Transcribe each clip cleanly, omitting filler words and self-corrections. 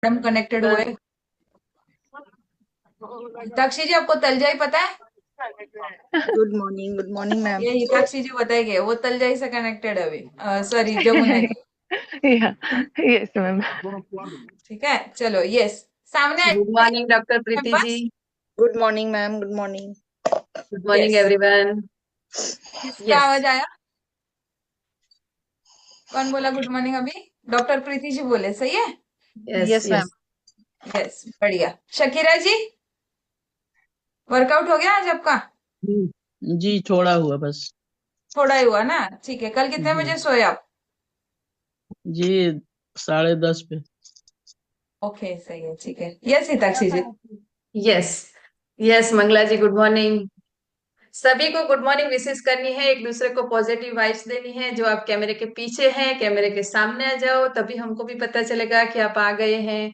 Madam connected हुए। हिताक्षी जी आपको तलजाई पता है? Good morning ma'am. ये हिताक्षी जी बताएंगे, वो तलजाई से कनेक्टेड है अभी। Sorry, Jamuna ji. Yeah, yes, ma'am. ठीक है, चलो यस। सामने good morning doctor Preeti ji. बस। Good morning ma'am, good morning. Good morning yes, everyone. किसका यस आवाज आया? कौन बोला गुड मॉर्निंग अभी? डॉक्टर प्रीति जी बोले, सही है। Yes yes ma'am. Yes. Yes, बढ़िया। शकीरा जी, वर्कआउट हो गया आज आपका? जी थोड़ा हुआ बस। थोड़ा ही हुआ ना, ठीक है। कल कितने जी बजे सोए आप? जी 10:30 पे। ओके, सही है, ठीक है। Yes Hitakshi ji. Yes yes Mangla जी गुड मॉर्निंग। सभी को गुड मॉर्निंग विशेष करनी है, एक दूसरे को पॉजिटिव वाइब्स देनी है। जो आप कैमरे के पीछे हैं कैमरे के सामने आ जाओ, तभी हमको भी पता चलेगा कि आप आ गए हैं,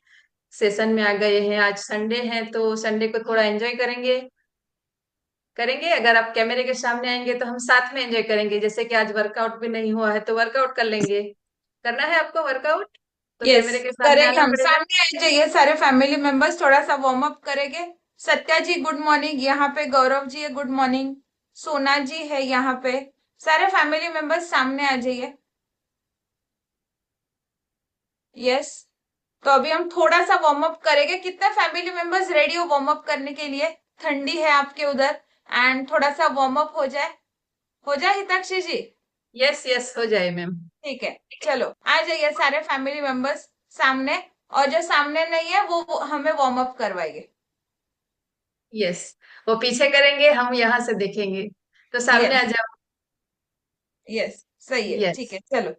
सेशन में आ गए हैं। आज संडे है तो संडे को थोड़ा एंजॉय करेंगे। अगर आप कैमरे के सामने आएंगे तो हम साथ में एंजॉय करेंगे। जैसे कि आज वर्कआउट भी नहीं हुआ है तो वर्कआउट कर लेंगे। करना है आपको वर्कआउट तो यस, कैमरे के सामने करेंगे। आना हम पड़ेगा। सामने आ जाइए सारे फैमिली मेंबर्स, थोड़ा सा वार्म अप करेंगे। सत्या जी गुड मॉर्निंग, यहाँ पे गौरव जी है, गुड मॉर्निंग। सोना जी है यहाँ पे। सारे फैमिली मेंबर्स सामने आ जाइए। यस, तो अभी हम थोड़ा सा वार्म अप करेंगे। कितने फैमिली मेंबर्स रेडी हो वार्म अप करने के लिए? ठंडी है आपके उधर, एंड थोड़ा सा वार्म अप हो जाए हिताक्षी जी। यस यस हो जाए मैम। ठीक है, चलो आ जाइए सारे फैमिली मेंबर्स सामने। और जो सामने नहीं है वो हमें वार्म अप करवाइए। यस वो पीछे करेंगे, हम यहाँ से देखेंगे। तो सामने आ यस जाओ। यस, सही है, यस। ठीक है, चलो।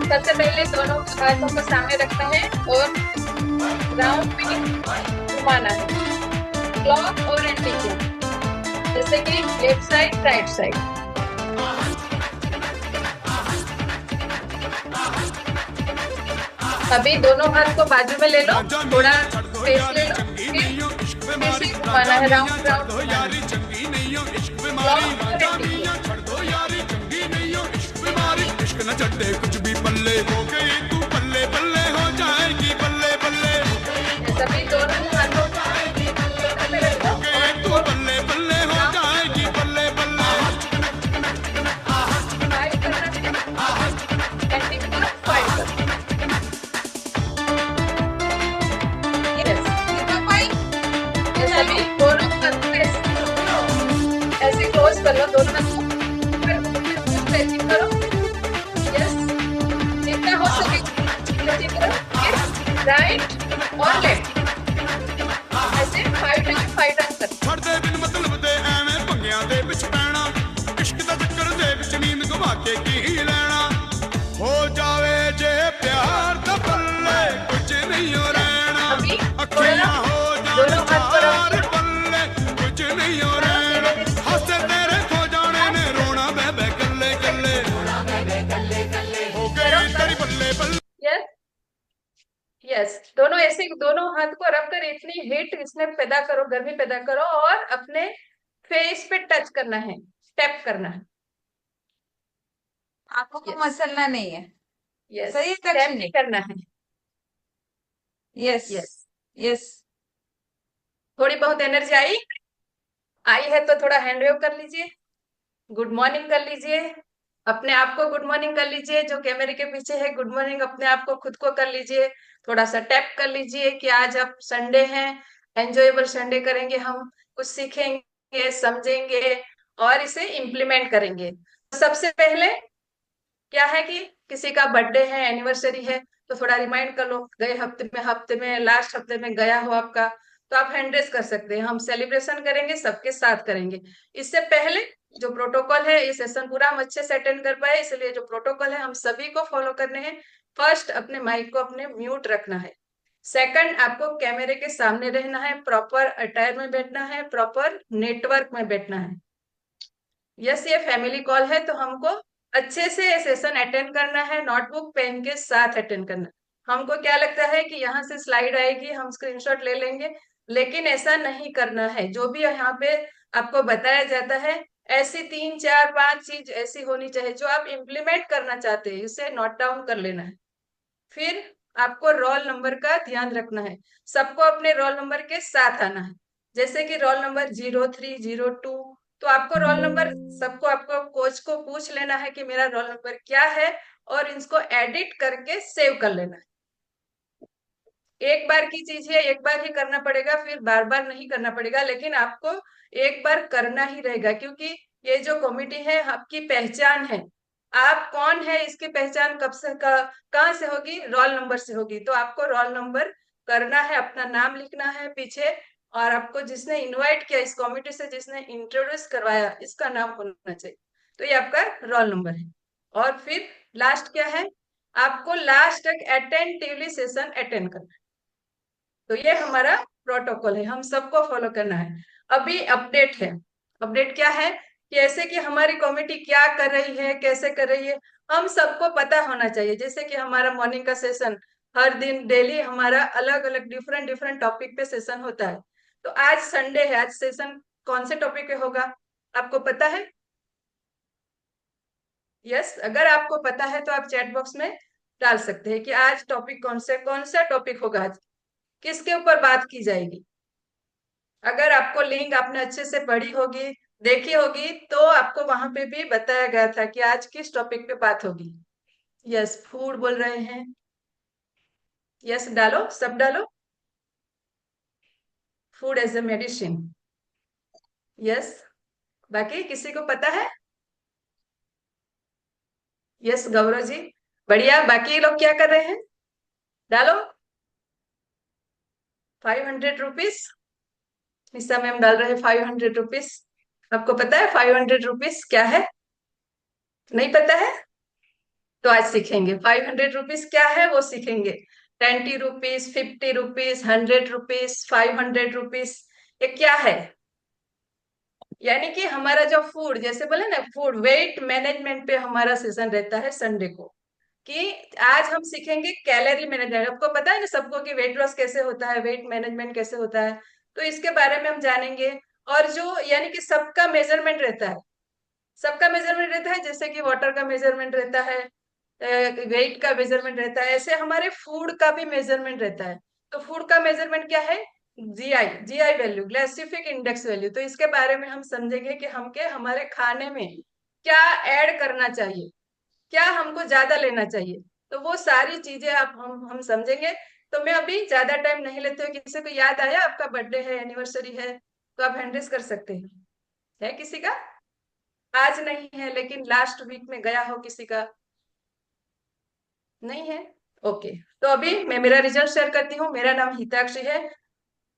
सबसे पहले दोनों हाथों को सामने रखना है और राउंड में घुमाना है, क्लॉक और एंटी क्लॉक, जैसे कि लेफ्ट साइड राइट साइड। अभी दोनों हाथ को बाजू में ले लो, थोड़ा स्पेस ले लो, फिर से घुमाना है राउंड राउंड घुमाना है। क्लॉक और एंटी न चढ़े कुछ भी पल्ले हो गई तू पल्ले पल्ले हो जाएगी बल्ले बल्ले क्लॉक। सभी दोनों हाथों को पे रखो हो गई तू बल्ले बल्ले हो जाएगी बल्ले बल्ले। फाइव करना है, एंटी क्लॉक फाइव करना है। यस कितना भाई? ये सभी दोनों हाथ को ऐसे क्लोज कर लो दोनों हाथ को, फिर स्ट्रेचिंग करो। यस, जितना हो सके स्ट्रेचिंग करो। यस, राइट और लेफ्ट, ऐसे 5 टाइम करो। ਛੱਡ ਦੇ ਬਿਨ ਮਤਲਬ ਦੇ ਐਵੇਂ ਭੰਗਿਆਂ ਦੇ ਵਿੱਚ ਪੈਣਾ, ਇਸ਼ਕ ਦਾ ਚੱਕਰ ਦੇ ਵਿੱਚ ਨੀਂਦ ਗਵਾ ਕੇ ਕੀ ਲੈਣਾ। ਹੋ ਜਾਵੇ ਜੇ ਪਿਆਰ ਦਾ ਪੱਲੇ ਕੁਝ ਨਹੀਂ ਹੋ ਰਹਿਣਾ, अभी ਅੱਖੀਆਂ थोड़ा ਹੋ दोनों ਜਾਣ हाथ को ਚਾਰ रखो। ਪੱਲੇ ਕੁਝ ਨਹੀਂ ਹੋ ਰਹਿਣਾ। ਹਾਸੇ ਤੇਰੇ ਖੋ ਜਾਣੇ ਨੇ ਰੋਣਾ ਬਹਿ ਬਹਿ ਕੱਲੇ ਕੱਲੇ ਹੋ ਗਈ ਤੇਰੀ ਬੱਲੇ ਬੱਲੇ। यस यस, दोनों ऐसे दोनों हाथ को रखकर इतनी हीट इसमें पैदा करो, गर्मी पैदा करो और अपने फेस पे टच करना है, टैप करना है। आंखों को यस मसलना नहीं है। यस, सही है टैप हिताक्षी नहीं जी? करना है। Yes yes, yes. थोड़ी बहुत एनर्जी आई आई है तो थोड़ा हैंड वेव कर लीजिए, गुड मॉर्निंग कर लीजिए, अपने आप को गुड मॉर्निंग कर लीजिए। जो कैमरे के पीछे है गुड मॉर्निंग अपने आप को खुद को कर लीजिए। थोड़ा सा टैप कर लीजिए कि आज आप संडे है, एंजॉयबल संडे करेंगे, हम कुछ सीखेंगे समझेंगे और इसे इम्प्लीमेंट करेंगे। सबसे पहले क्या है कि किसी का बर्थडे है, एनिवर्सरी है, तो थोड़ा रिमाइंड कर लो। गए हफ्ते में लास्ट हफ्ते में गया हो आपका, तो आप हैंड रेस कर सकते हैं। हम सेलिब्रेशन करेंगे, सबके साथ करेंगे। इससे पहले जो प्रोटोकॉल है, ये सेशन पूरा हम अच्छे से अटेंड कर पाए, इसलिए जो प्रोटोकॉल है हम सभी को फॉलो करने हैं। फर्स्ट, अपने माइक को अपने म्यूट रखना है। सेकंड, आपको कैमरे के सामने रहना है, प्रॉपर अटायर में बैठना है, प्रॉपर नेटवर्क में बैठना है। यस, ये फैमिली कॉल है तो हमको अच्छे से सेशन अटेंड करना है, नोटबुक पेन के साथ अटेंड करना है। हमको क्या लगता है कि यहाँ से स्लाइड आएगी, हम स्क्रीनशॉट ले लेंगे, लेकिन ऐसा नहीं करना है। जो भी यहाँ पे आपको बताया जाता है, ऐसी 3 4 5 चीज ऐसी होनी चाहिए जो आप इम्प्लीमेंट करना चाहते हैं, इसे नोट डाउन कर लेना है। फिर आपको रोल नंबर का ध्यान रखना है, सबको अपने रोल नंबर के साथ आना है। जैसे कि रोल नंबर 03, 02, तो आपको रोल नंबर सबको, आपको कोच को पूछ लेना है कि मेरा रोल नंबर क्या है, और इसको एडिट करके सेव कर लेना है। एक बार की चीज है, एक बार ही करना पड़ेगा, फिर बार बार नहीं करना पड़ेगा, लेकिन आपको एक बार करना ही रहेगा, क्योंकि ये जो कमेटी है आपकी पहचान है। आप कौन है इसकी पहचान कब से कहाँ से होगी? रोल नंबर से होगी। तो आपको रोल नंबर करना है, अपना नाम लिखना है पीछे, और आपको जिसने इनवाइट किया इस कमेटी से, जिसने इंट्रोड्यूस करवाया, इसका नाम होना चाहिए। तो ये आपका रोल नंबर है। और फिर लास्ट क्या है? आपको लास्ट तक अटेंटिवली सेशन अटेंड करना है। तो ये हमारा प्रोटोकॉल है, हम सबको फॉलो करना है। अभी अपडेट है। अपडेट क्या है? कि ऐसे कि हमारी कमेटी क्या कर रही है, कैसे कर रही है, हम सबको पता होना चाहिए। जैसे कि हमारा मॉर्निंग का सेशन हर दिन डेली हमारा अलग अलग डिफरेंट डिफरेंट टॉपिक पे सेशन होता है। तो आज संडे है, आज सेशन कौन से टॉपिक पे होगा आपको पता है? यस, अगर आपको पता है तो आप चैट बॉक्स में डाल सकते हैं कि आज टॉपिक कौन सा टॉपिक होगा, आज किसके ऊपर बात की जाएगी। अगर आपको लिंक आपने अच्छे से पढ़ी होगी, देखी होगी, तो आपको वहां पे भी बताया गया था कि आज किस टॉपिक पे बात होगी। यस, फूड बोल रहे हैं। यस, डालो, सब डालो। Food as a medicine. Yes, बाकी किसी को पता है? यस गौरव जी, बढ़िया। बाकी लोग क्या कर रहे हैं? डालो। 500 रुपीज निशा मैम डाल रहे हैं, 500 रुपीज। आपको पता है 500 रुपीज क्या है? नहीं पता है? तो आज सीखेंगे 500 रुपीज क्या है, वो सीखेंगे। 20 रुपीज, 50 रुपीज, 100 रुपीज, 500 रुपीज, ये क्या है? यानी कि हमारा जो फूड, जैसे बोले ना, फूड वेट मैनेजमेंट पे हमारा सेशन रहता है संडे को। कि आज हम सीखेंगे कैलोरी मैनेजमेंट। आपको पता है ना सबको कि वेट लॉस कैसे होता है, वेट मैनेजमेंट कैसे होता है, तो इसके बारे में हम जानेंगे। और जो यानी कि सबका मेजरमेंट रहता है, सबका मेजरमेंट रहता है, जैसे कि वाटर का मेजरमेंट रहता है, वेट का मेजरमेंट रहता है, ऐसे हमारे फूड का भी मेजरमेंट रहता है। तो फूड का मेजरमेंट क्या है? GI, GI value, glycemic index value. तो इसके बारे में हम समझेंगे कि हमारे खाने में क्या ऐड करना चाहिए, क्या हमको ज्यादा लेना चाहिए। तो वो सारी चीजें आप हम समझेंगे। तो मैं अभी ज्यादा टाइम नहीं लेते हुए, किसी को याद आया आपका बर्थडे है, एनिवर्सरी है, तो आप हैंड रेज कर सकते हैं। है किसी का? आज नहीं है, लेकिन लास्ट वीक में गया हो किसी का? नहीं है? ओके। तो अभी मैं मेरा रिजल्ट शेयर करती हूँ। मेरा नाम हिताक्षी है।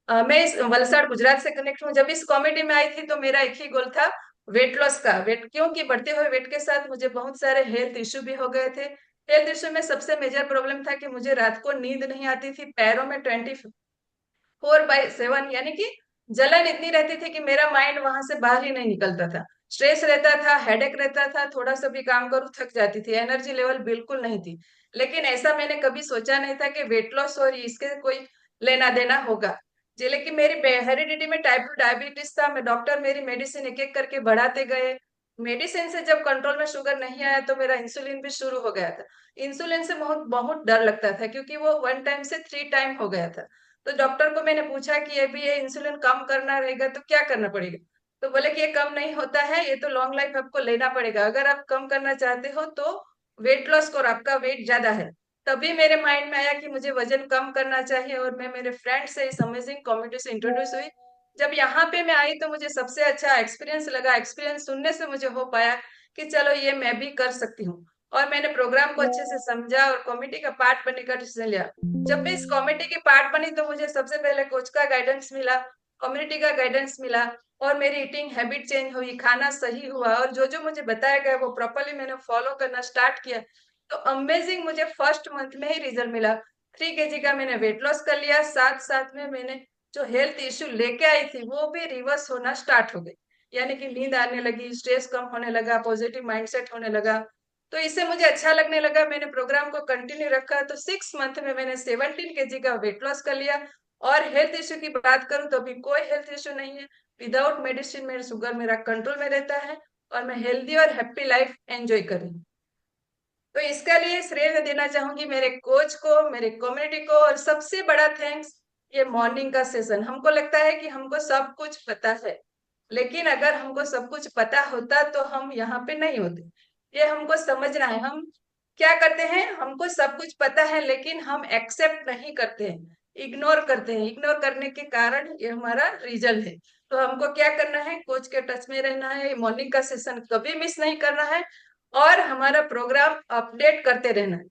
मैं इस वलसाड़ गुजरात से कनेक्ट हूँ। जब इस कॉमेडी में आई थी तो मेरा एक ही गोल था, वेट लॉस का। वेट, क्योंकि बढ़ते हुए वेट के साथ मुझे बहुत सारे हेल्थ इश्यू भी हो गए थे। हेल्थ इश्यू में सबसे मेजर प्रॉब्लम था कि मुझे रात को नींद नहीं आती थी। पैरों में 24/7 यानी कि जलन इतनी रहती थी कि मेरा माइंड वहां से बाहर ही नहीं निकलता था। स्ट्रेस रहता था, हेडेक रहता था, थोड़ा सा भी काम करूँ थक जाती थी, एनर्जी लेवल बिल्कुल नहीं थी। लेकिन ऐसा मैंने कभी सोचा नहीं था कि वेट लॉस और इसके कोई लेना देना होगा जी। लेकिन मेरी हेरिडिटी में टाइप 2 डायबिटीज था। मैं डॉक्टर मेरी मेडिसिन एक एक करके बढ़ाते गए। मेडिसिन से जब कंट्रोल में शुगर नहीं आया तो मेरा इंसुलिन भी शुरू हो गया था। इंसुलिन से बहुत बहुत डर लगता था, क्योंकि वो 1 टाइम से 3 टाइम हो गया था। तो डॉक्टर को मैंने पूछा कि ये इंसुलिन कम करना रहेगा तो क्या करना पड़ेगा? तो बोले कि ये कम नहीं होता है, ये तो लॉन्ग लाइफ आपको लेना पड़ेगा। अगर आप कम करना चाहते हो तो वेट लॉस करो, आपका वेट ज्यादा है। तभी मेरे माइंड में आया कि मुझे वजन कम करना चाहिए, और मैं मेरे फ्रेंड से इस अमेजिंग कम्युनिटी से इंट्रोड्यूस हुई। जब यहाँ पे मैं आई तो मुझे सबसे अच्छा एक्सपीरियंस लगा। एक्सपीरियंस सुनने से मुझे हो पाया कि चलो ये मैं भी कर सकती हूँ। और मैंने प्रोग्राम को अच्छे से समझा और कमेटी का पार्ट बनने का डिसीजन लिया। जब मैं इस कमेटी की पार्ट बनी तो मुझे सबसे पहले कोच का गाइडेंस मिला, कम्युनिटी का गाइडेंस मिला, और मेरी ईटिंग हैबिट चेंज हुई, खाना सही हुआ, और जो जो मुझे बताया गया वो प्रॉपरली मैंने फॉलो करना स्टार्ट किया। तो अमेजिंग, मुझे फर्स्ट मंथ में ही रिजल्ट मिला। 3 kg का मैंने वेट लॉस कर लिया। साथ साथ में मैंने जो हेल्थ इश्यू लेके आई थी वो भी रिवर्स होना स्टार्ट हो गई। यानी कि नींद आने लगी, स्ट्रेस कम होने लगा, पॉजिटिव माइंडसेट होने लगा। तो इससे मुझे अच्छा लगने लगा। मैंने प्रोग्राम को कंटिन्यू रखा तो 6 मंथ में मैंने 17 kg का वेट लॉस कर लिया। और हेल्थ इश्यू की बात करूं तो अभी कोई हेल्थ इश्यू नहीं है। विदाउट मेडिसिन मेरा शुगर मेरा कंट्रोल में रहता है, और मैं हेल्दी और हैप्पी लाइफ एंजॉय कर रही हूँ। तो तो इसका लिए श्रेय मैं देना चाहूंगी मेरे कोच को, मेरे कम्युनिटी को, और सबसे बड़ा थैंक्स ये मॉर्निंग का सेशन। हमको लगता है कि हमको सब कुछ पता है, लेकिन अगर हमको सब कुछ पता होता तो हम यहाँ पे नहीं होते। ये हमको समझना है। हम क्या करते हैं, हमको सब कुछ पता है लेकिन हम एक्सेप्ट नहीं करते हैं, इग्नोर करते हैं। इग्नोर करने के कारण ये हमारा रिजल्ट है। तो हमको क्या करना है, कोच के टच में रहना है, मॉर्निंग का सेशन कभी मिस नहीं करना है, और हमारा प्रोग्राम अपडेट करते रहना है।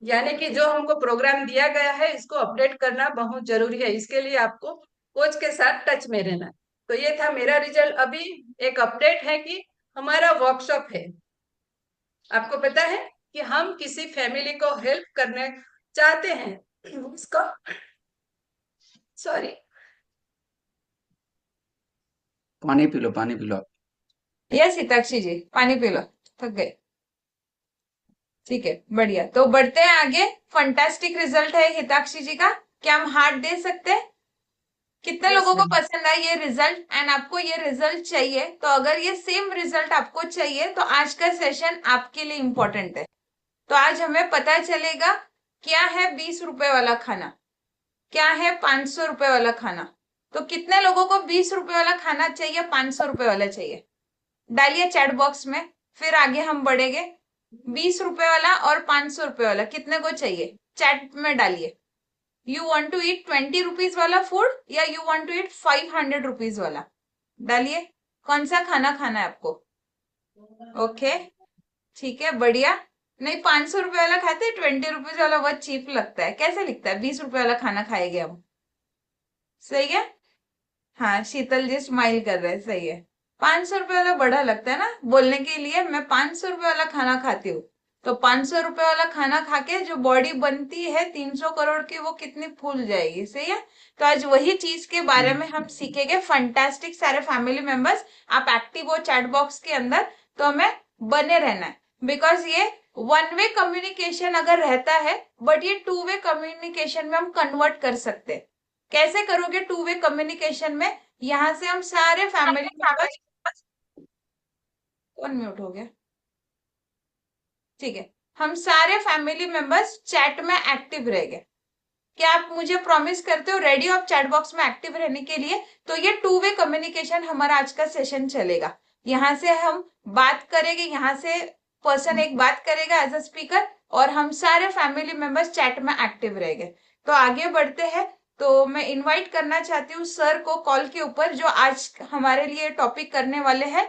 यानी कि जो हमको प्रोग्राम दिया गया है इसको अपडेट करना बहुत जरूरी है। इसके लिए आपको कोच के साथ टच में रहना है। तो ये था मेरा रिजल्ट। अभी एक अपडेट है कि हमारा वर्कशॉप है। आपको पता है कि हम किसी फैमिली को हेल्प करने चाहते हैं, उसका सॉरी पानी पी लो, पानी पी लो। यस हिताक्षी जी, पानी पी लो, थक गए। ठीक है, बढ़िया। तो बढ़ते हैं आगे। फंटास्टिक रिजल्ट है हिताक्षी जी का। क्या हम हार्ट दे सकते हैं? कितने लोगों को पसंद आया ये रिजल्ट एंड आपको ये रिजल्ट चाहिए? तो अगर ये सेम रिजल्ट आपको चाहिए तो आज का सेशन आपके लिए इंपॉर्टेंट है। तो आज हमें पता चलेगा क्या है 20 रुपए वाला खाना, क्या है 500 रुपए वाला खाना। तो कितने लोगों को 20 रुपए वाला खाना चाहिए, 500 रुपए वाला चाहिए? डालिए चैट बॉक्स में, फिर आगे हम बढ़ेंगे। 20 रुपए वाला और 500 रुपए वाला कितने को चाहिए? चैट में डालिए। You want to eat 20 rupees वाला फूड या you want to eat 500 rupees वाला? डालिए, कौन सा खाना खाना है आपको? ओके, ठीक है, बढ़िया। नहीं, 500 रुपए वाला खाते, 20 रुपीज वाला बहुत चीप लगता है। कैसे लिखता है? 20 रुपए वाला खाना खाएंगे हम, सही है? हाँ, शीतल जी स्माइल कर रहे हैं, सही है। 500 रुपए वाला बड़ा लगता है ना बोलने के लिए। मैं 500 रुपए वाला खाना खाती हूँ। तो 500 रुपए वाला खाना खा के जो बॉडी बनती है 300 करोड़ की, वो कितनी फूल जाएगी, सही है? तो आज वही चीज के बारे में हम सीखेंगे। फंटास्टिक सारे फैमिली मेंबर्स, आप एक्टिव हो चैट बॉक्स के अंदर, तो हमें बने रहना है। बिकॉज ये वन वे कम्युनिकेशन अगर रहता है, बट ये टू वे कम्युनिकेशन में हम कन्वर्ट कर सकते हैं। कैसे करोगे टू वे कम्युनिकेशन में? यहां से हम सारे फैमिली मेंबर्स, कौन म्यूट हो गया? ठीक है, हम सारे फैमिली मेंबर्स चैट में एक्टिव रहेंगे। क्या आप मुझे प्रॉमिस करते हो, रेडी हो आप चैट बॉक्स में एक्टिव रहने के लिए? तो ये टू वे कम्युनिकेशन हमारा आज का सेशन चलेगा। यहाँ से हम बात करेंगे, यहाँ से पर्सन एक बात करेगा एज अ स्पीकर, और हम सारे फैमिली मेंबर्स चैट में एक्टिव रहेंगे। तो आगे बढ़ते हैं। तो मैं इनवाइट करना चाहती हूँ सर को कॉल के ऊपर, जो आज हमारे लिए टॉपिक करने वाले हैं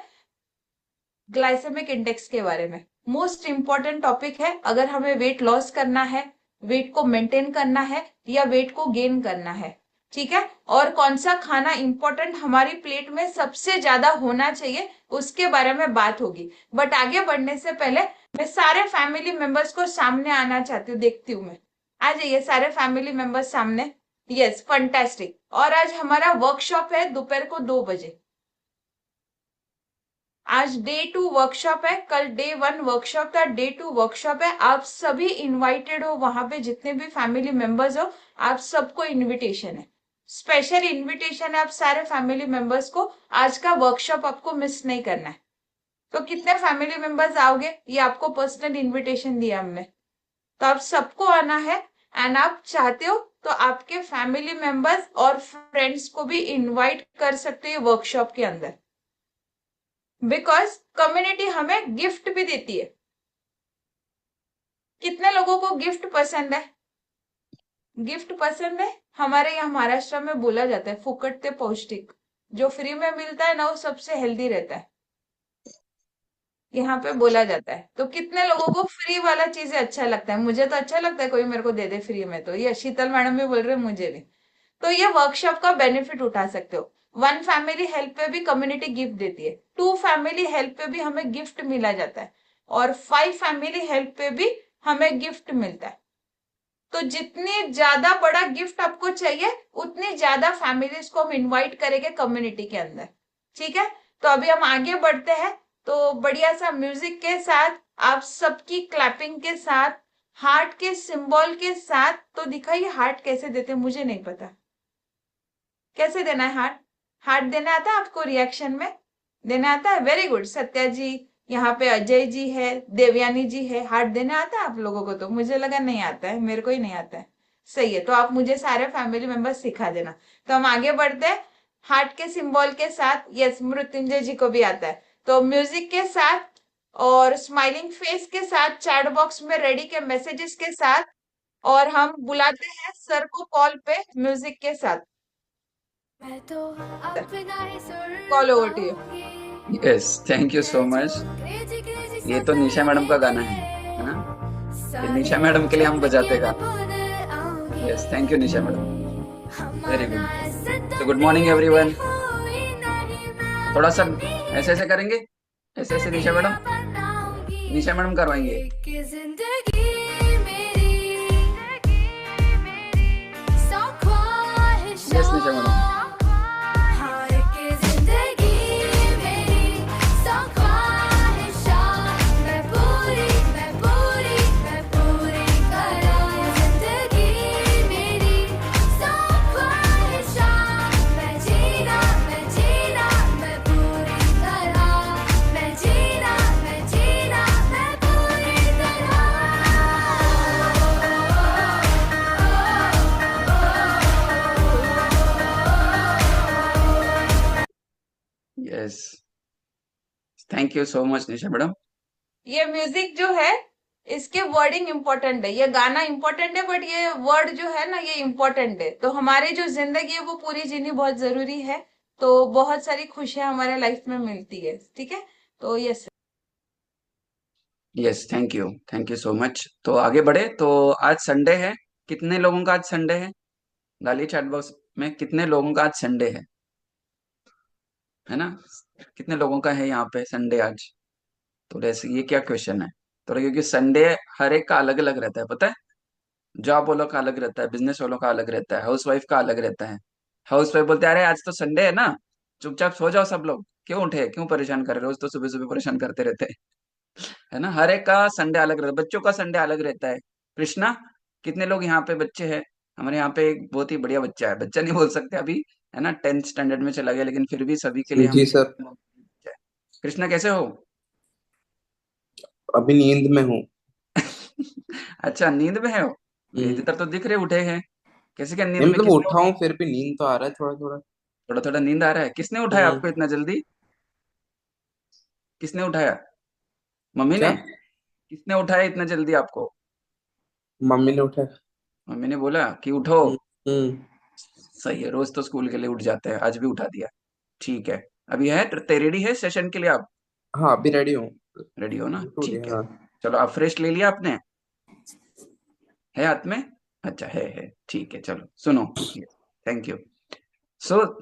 ग्लाइसेमिक इंडेक्स के बारे में। मोस्ट इंपॉर्टेंट टॉपिक है। अगर हमें वेट लॉस करना है, वेट को मेंटेन करना है, या वेट को गेन करना है, ठीक है, और कौन सा खाना इंपॉर्टेंट हमारी प्लेट में सबसे ज्यादा होना चाहिए, उसके बारे में बात होगी। बट आगे बढ़ने से पहले मैं सारे फैमिली मेंबर्स को सामने आना चाहती हूँ। देखती हूँ मैं, आ जाइए सारे फैमिली मेंबर्स सामने। Yes, fantastic. और आज हमारा वर्कशॉप है दोपहर को 2 बजे। आज डे 2 वर्कशॉप है, कल डे 1 वर्कशॉप था, डे 2 वर्कशॉप है। आप सभी इनवाइटेड हो, वहां पे जितने भी फैमिली मेंबर्स हो, आप सबको इनविटेशन है, स्पेशल इनविटेशन है आप सारे फैमिली मेंबर्स को। आज का वर्कशॉप आपको मिस नहीं करना है। तो कितने फैमिली मेंबर्स आओगे? ये आपको पर्सनल इनविटेशन दिया हमने, तो आप सबको आना है। एंड आप चाहते हो तो आपके फैमिली मेंबर्स और फ्रेंड्स को भी इनवाइट कर सकते हो वर्कशॉप के अंदर। बिकॉज कम्युनिटी हमें गिफ्ट भी देती है। कितने लोगों को गिफ्ट पसंद है? गिफ्ट पसंद है? हमारे यहाँ महाराष्ट्र में बोला जाता है फुकट ते पौष्टिक। जो फ्री में मिलता है ना, वो सबसे हेल्दी रहता है, यहाँ पे बोला जाता है। तो कितने लोगों को फ्री वाला चीजें अच्छा लगता है? मुझे तो अच्छा लगता है, कोई मेरे को दे दे फ्री में। तो ये शीतल मैडम भी बोल रहे हैं, मुझे भी। तो ये वर्कशॉप का बेनिफिट उठा सकते हो। 1 फैमिली हेल्प पे भी कम्युनिटी गिफ्ट देती है, 2 फैमिली हेल्प पे भी हमें गिफ्ट मिला जाता है, और 5 फैमिली हेल्प पे भी हमें गिफ्ट मिलता है। तो जितनी ज्यादा बड़ा गिफ्ट आपको चाहिए, उतनी ज्यादा फैमिलीज को हम इनवाइट करेंगे कम्युनिटी के अंदर, ठीक है? तो अभी हम आगे बढ़ते हैं। तो बढ़िया सा म्यूजिक के साथ, आप सबकी क्लैपिंग के साथ, हार्ट के सिंबल के साथ। तो दिखाइए हार्ट कैसे देते हैं, मुझे नहीं पता कैसे देना है हार्ट। हार्ट देना आता है आपको? रिएक्शन में देना आता है? वेरी गुड सत्या जी, यहाँ पे अजय जी है, देवयानी जी है। हार्ट देने आता है आप लोगों को? तो मुझे लगा नहीं आता है, मेरे को ही नहीं आता है। सही है, तो आप मुझे सारे फैमिली मेंबर्स सिखा देना। तो हम आगे बढ़ते हैं हार्ट के सिंबल के साथ। यस, मृत्युंजय जी को भी आता है। तो म्यूजिक के साथ और स्माइलिंग फेस के साथ, चैट बॉक्स में रेडी के मैसेजेस के साथ, और हम बुलाते हैं सर को कॉल पे म्यूजिक के साथ। Call over to you. Yes, thank you so much. ये तो निशा मैडम का गाना है ना? ये निशा मैडम के लिए हम बजाते गाना। Yes, thank you Nisha madam, very good. तो गुड मॉर्निंग एवरीवन। थोड़ा सा ऐसे ऐसे करेंगे, ऐसे ऐसे निशा मैडम करवाएंगे। Yes Nisha madam. Yes, thank you so much Nisha madam. ये म्यूजिक जो है, इसके वर्डिंग इंपॉर्टेंट है। ये गाना इंपॉर्टेंट है, बट ये वर्ड जो है ना, ये इंपॉर्टेंट है। तो हमारी जो जिंदगी है वो पूरी जीनी बहुत जरूरी है। तो बहुत सारी खुशियां हमारे लाइफ में मिलती है, ठीक है? तो yes. Yes, thank you so much. तो आगे बढ़े। तो आज संडे है। कितने लोगों का आज संडे है? डालिए चैट बॉक्स में, कितने लोगों का आज संडे है ना? कितने लोगों का है यहाँ पे संडे आज? तो जैसे ये क्या क्वेश्चन है? तो क्योंकि संडे हर एक का अलग अलग रहता है, पता है? जॉब वालों का अलग रहता है, बिजनेस वालों का अलग रहता है, हाउस वाइफ का अलग रहता है। हाउस वाइफ बोलते हैं अरे आज तो संडे है ना, चुपचाप सो जाओ सब लोग, क्यों उठे, क्यों परेशान कर रहे हो, रोज तो सुबह सुबह परेशान करते रहते हैं, है ना? हर एक का संडे अलग रहता है, बच्चों का संडे अलग रहता है। कृष्णा, कितने लोग यहाँ पे बच्चे हैं? हमारे यहाँ पे एक बहुत ही बढ़िया बच्चा है, बच्चा नहीं बोल सकते अभी, है ना, 10th स्टैंडर्ड में चला गया, लेकिन फिर भी सभी के लिए हम जी सर। बच्चा है। कृष्णा कैसे हो? अभी नींद में हूँ। अच्छा, नींद में है हो? इधर तो दिख रहे उठे हैं। कैसे, क्या नींद नहीं में? मतलब किसने उठा हूँ, फिर भी नींद तो आ रहा है थोड़ा थोड़ा। थोड़ा थोड़ा नींद आ रहा है? किसने उठाया हम्म। आपको इतना जल्दी? किसने उठाया? मम्मी क्या? ने? किसने उठाया इतना जल्दी आपको? मम्मी ने उठाया। मम्मी ने बोला कि उठो। हम्म। हम्म। सही है, रोज तो स्कूल के लिए उठ जाते हैं, आज भी उठा दिया। ठीक है। अभी है रेडी है सेशन के लिए आप? हाँ अभी रेडी हूँ। रेडी हो ना? उठ ठीक गया, है। हाँ। चलो, आप फ्रेश ले लिया आपने? है हाथ में? अच्छा, है, ठीक है। चलो सुनो, थैंक यू।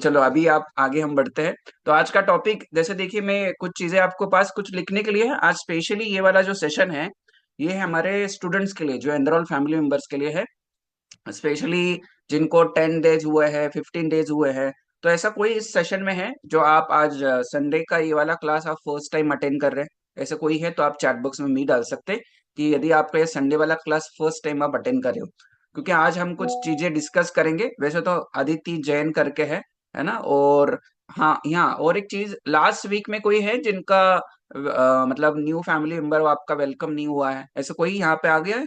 चलो अभी आप आगे हम बढ़ते हैं। तो आज का टॉपिक, जैसे देखिए, मैं कुछ चीजें आपको पास कुछ लिखने के लिए है आज। स्पेशली ये वाला जो सेशन है, ये है हमारे स्टूडेंट्स के लिए, जो एनरोल फैमिली मेंबर्स के लिए है। स्पेशली जिनको 10 डेज हुए हैं, 15 डेज हुए हैं। तो ऐसा कोई इस सेशन में है जो आप आज संडे का ये वाला क्लास आप फर्स्ट टाइम अटेंड कर रहे हैं, ऐसा कोई है तो आप चैट बॉक्स में मी डाल सकते हैं कि यदि आपका ये संडे वाला क्लास फर्स्ट टाइम आप अटेंड कर रहे हो। क्योंकि आज हम कुछ चीजें डिस्कस करेंगे। वैसे तो अदिति जैन करके है ना? और हाँ, यहाँ और एक चीज, लास्ट वीक में कोई है जिनका मतलब न्यू फैमिली मेंबर आपका वेलकम नहीं हुआ है, ऐसा कोई यहाँ पे आ गया है?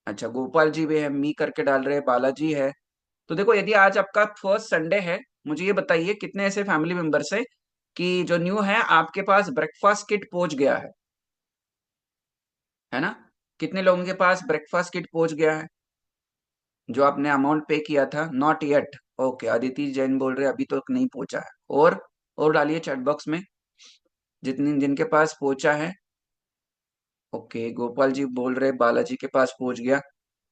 अच्छा, गोपाल जी भी है, मी करके डाल रहे हैं, बालाजी है। तो देखो, यदि आज आपका फर्स्ट संडे है, मुझे ये बताइए कितने ऐसे फैमिली मेंबर्स है कि जो न्यू है आपके पास ब्रेकफास्ट किट पहुंच गया है ना? कितने लोगों के पास ब्रेकफास्ट किट पहुंच गया है जो आपने अमाउंट पे किया था? Not yet. Okay, Aditi Jain बोल रहे अभी तक नहीं पहुंचा है। और डालिए चैट बॉक्स में जितने जिनके पास पहुंचा है। ओके, गोपाल जी बोल रहे बालाजी के पास पहुंच गया।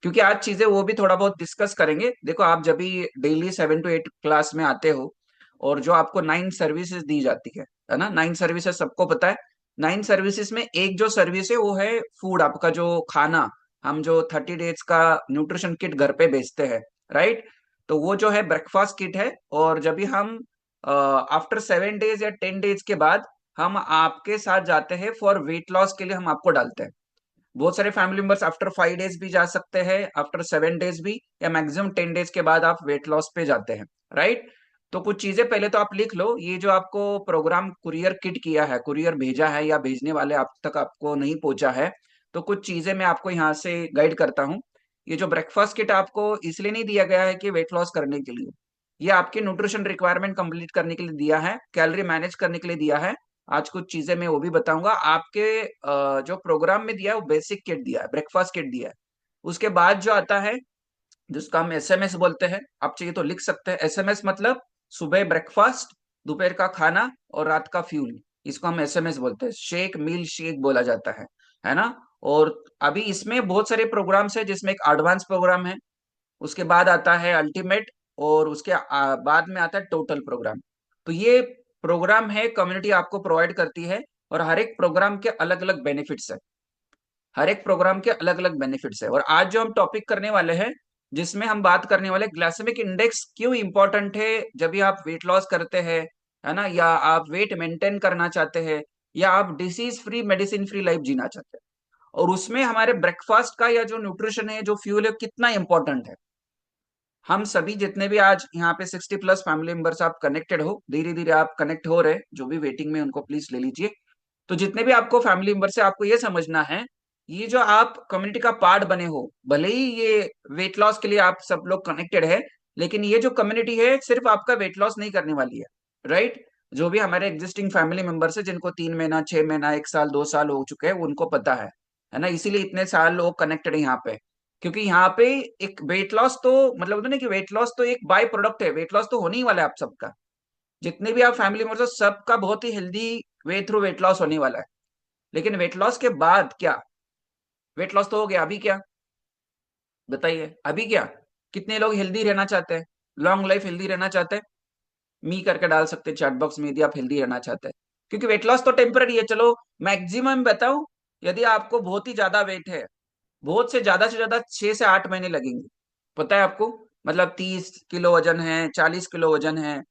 क्योंकि आज चीजें वो भी थोड़ा बहुत डिस्कस करेंगे। देखो, आप जब भी डेली 7 to 8 क्लास में आते हो और जो आपको 9 सर्विसेज दी जाती है ना? 9 सर्विसेज सबको पता है। 9 सर्विसेज में एक जो सर्विस है वो है फूड, आपका जो खाना। हम जो 30 डेज का न्यूट्रिशन किट घर पे बेचते हैं, राइट? तो वो जो है ब्रेकफास्ट किट है। और जब भी हम आफ्टर 7 डेज या 10 डेज के बाद हम आपके साथ जाते हैं फॉर वेट लॉस के लिए, हम आपको डालते हैं। बहुत सारे फैमिली मेंबर्स आफ्टर 5 डेज भी जा सकते हैं, आफ्टर 7 डेज भी, या मैक्सिमम 10 डेज के बाद आप वेट लॉस पे जाते हैं, राइट? तो कुछ चीजें पहले तो आप लिख लो। ये जो आपको प्रोग्राम कुरियर किट किया है, कुरियर भेजा है या भेजने वाले आप तक आपको नहीं पहुंचा है, तो कुछ चीजें मैं आपको यहाँ से गाइड करता हूँ। ये जो ब्रेकफास्ट किट आपको इसलिए नहीं दिया गया है कि वेट लॉस करने के लिए, ये आपके न्यूट्रिशन रिक्वायरमेंट कंप्लीट करने के लिए दिया है, कैलोरी मैनेज करने के लिए दिया है। आज कुछ चीजें मैं वो भी बताऊंगा। आपके जो प्रोग्राम में दिया है वो बेसिक किट दिया है, ब्रेकफास्ट किट दिया है। उसके बाद जो आता है जिसको हम एसएमएस बोलते हैं, आप चाहिए तो लिख सकते हैं। एसएमएस मतलब सुबह ब्रेकफास्ट, दोपहर का खाना और रात का फ्यूल, इसको हम एसएमएस बोलते हैं। शेक, मील शेक बोला जाता है ना। और अभी इसमें बहुत सारे प्रोग्राम्स है, जिसमें एक एडवांस प्रोग्राम है, उसके बाद आता है अल्टीमेट, और उसके बाद में आता है टोटल प्रोग्राम। तो ये प्रोग्राम है कम्युनिटी आपको प्रोवाइड करती है, और हर एक प्रोग्राम के अलग अलग बेनिफिट्स है। हर एक प्रोग्राम के अलग अलग बेनिफिट्स है। और आज जो हम टॉपिक करने वाले हैं, जिसमें हम बात करने वाले ग्लाइसेमिक इंडेक्स क्यों इंपॉर्टेंट है जब भी आप वेट लॉस करते हैं, है ना, या आप वेट मेंटेन करना चाहते हैं, या आप disease free medicine free life जीना चाहते हैं, और उसमें हमारे ब्रेकफास्ट का या जो न्यूट्रिशन है, जो फ्यूल है, कितना इंपॉर्टेंट है। हम सभी जितने भी आज यहाँ पे 60+ फैमिली मेंबर्स आप कनेक्टेड हो, धीरे धीरे आप कनेक्ट हो रहे, जो भी वेटिंग में उनको प्लीज ले लीजिए। तो जितने भी आपको फैमिली मेंबर से आपको ये समझना है, ये जो आप कम्युनिटी का पार्ट बने हो, भले ही ये वेट लॉस के लिए आप सब लोग कनेक्टेड है, लेकिन ये जो कम्युनिटी है सिर्फ आपका वेट लॉस नहीं करने वाली है, राइट। जो भी हमारे एग्जिस्टिंग फैमिली मेंबर्स है, जिनको 3 महीना, 6 महीना, 1 साल, 2 साल हो चुके हैं, उनको पता है ना। इसीलिए इतने साल लोग कनेक्टेड है यहाँ पे, क्योंकि यहाँ पे एक वेट लॉस तो मतलब होता है ना कि वेट लॉस तो एक बाय प्रोडक्ट है, वेट लॉस तो होने ही वाला है आप सबका। जितने भी आप फैमिली मेंबर्स हो, सबका बहुत ही healthy way through weight loss होने वाला है। लेकिन वेट लॉस के बाद क्या? वेट लॉस तो हो गया, अभी क्या? बताइए, अभी क्या? कितने लोग हेल्दी रहना चाहते हैं, लॉन्ग लाइफ हेल्दी रहना चाहते हैं? मी करके डाल सकते हैं चैट बॉक्स में यदि आप हेल्दी रहना चाहते हैं। क्योंकि वेट लॉस तो टेम्पररी है। चलो मैक्सिमम बताऊं, यदि आपको बहुत ही ज्यादा वेट है, बहुत से ज्यादा 6 से 8 महीने लगेंगे। पता है आपको, मतलब 30 किलो वजन है, 40 किलो वजन है,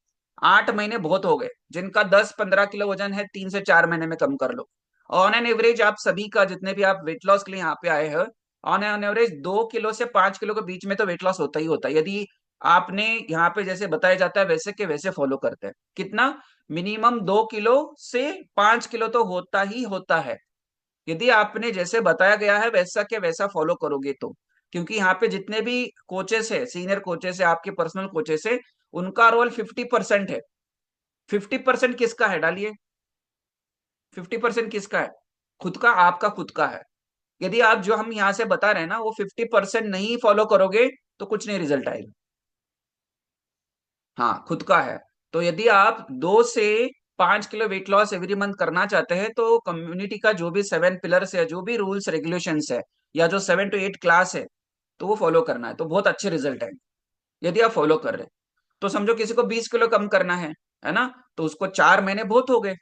8 महीने बहुत हो गए। जिनका 10-15 किलो वजन है, 3 से 4 महीने में कम कर लो। ऑन एन एवरेज आप सभी का, जितने भी आप वेट लॉस के लिए यहाँ पे आए हैं, ऑन एन एवरेज 2 किलो से 5 किलो के बीच में तो वेट लॉस होता ही होता है, यदि आपने यहाँ पे जैसे बताया जाता है वैसे के वैसे फॉलो करते हैं। कितना? मिनिमम 2 किलो से 5 किलो तो होता ही होता है, यदि आपने जैसे बताया गया है वैसा के वैसा फॉलो करोगे तो। क्योंकि यहाँ पे जितने भी कोचेस है, सीनियर कोचेस है, आपके पर्सनल कोचेस है, उनका रोल 50% है। 50% किसका है? डालिए, 50% किसका है? खुद का, आपका खुद का है। यदि आप जो हम यहाँ से बता रहे हैं ना, वो 50% नहीं फॉलो करोगे तो कुछ नहीं रिजल्ट आएगा। हाँ, खुद का है। तो यदि आप 2 से 5 kilo weight loss every month करना चाहते हैं, तो कम्युनिटी का जो भी 7 पिलर्स है, जो भी रूल्स रेगुलेशंस है, या जो 7 to 8 क्लास है, तो वो फॉलो करना है, तो बहुत अच्छे रिजल्ट है यदि आप फॉलो कर रहे हैं। तो समझो किसी को 20 किलो कम करना है ना, तो उसको 4 महीने बहुत हो गए,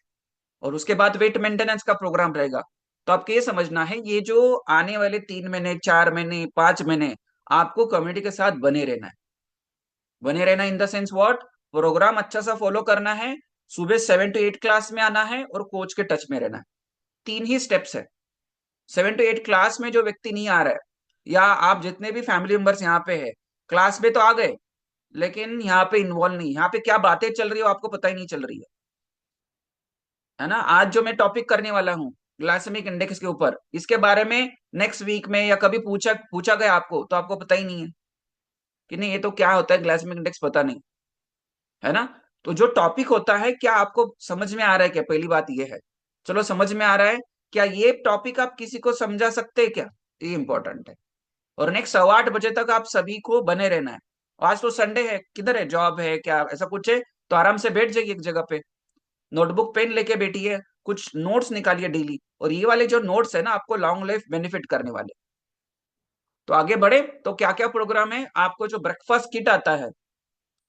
और उसके बाद वेट मेंटेनेंस का प्रोग्राम रहेगा। तो आपको ये समझना है, ये जो आने वाले 3 महीने, 4 महीने, 5 महीने, आपको कम्युनिटी के साथ बने रहना है। बने रहना in the sense what? Program अच्छा सा फॉलो करना है, सुबह 7 to 8 क्लास में आना है, और कोच के टच में रहना है। 3 ही स्टेप्स है। 7 to 8 क्लास में जो व्यक्ति नहीं आ रहा है, या आप जितने भी फैमिली मेंबर्स यहाँ पे है, क्लास में तो आ गए लेकिन यहाँ पे इन्वॉल्व नहीं, यहाँ पे क्या बातें चल रही है आपको पता ही नहीं चल रही है ना। आज जो मैं टॉपिक करने वाला हूँ ग्लाइसेमिक इंडेक्स के ऊपर, इसके बारे में नेक्स्ट वीक में या कभी पूछा पूछा गया आपको, तो आपको पता ही नहीं है कि नहीं ये तो क्या होता है ग्लाइसेमिक इंडेक्स, पता नहीं, है ना। तो जो टॉपिक होता है, क्या आपको समझ में आ रहा है क्या? पहली बात ये है। चलो समझ में आ रहा है, क्या ये टॉपिक आप किसी को समझा सकते हैं क्या? ये इंपॉर्टेंट है। और नेक्स्ट 8:15 तक आप सभी को बने रहना है। आज तो संडे है, किधर है, जॉब है क्या, ऐसा कुछ है तो आराम से बैठ जाइए एक जगह पे, नोटबुक पेन लेके बैठिए, कुछ नोट्स निकालिए डेली, और ये वाले जो नोट्स है ना, आपको लॉन्ग लाइफ बेनिफिट करने वाले। तो आगे बढ़े, तो क्या क्या प्रोग्राम है? आपको जो ब्रेकफास्ट किट आता है,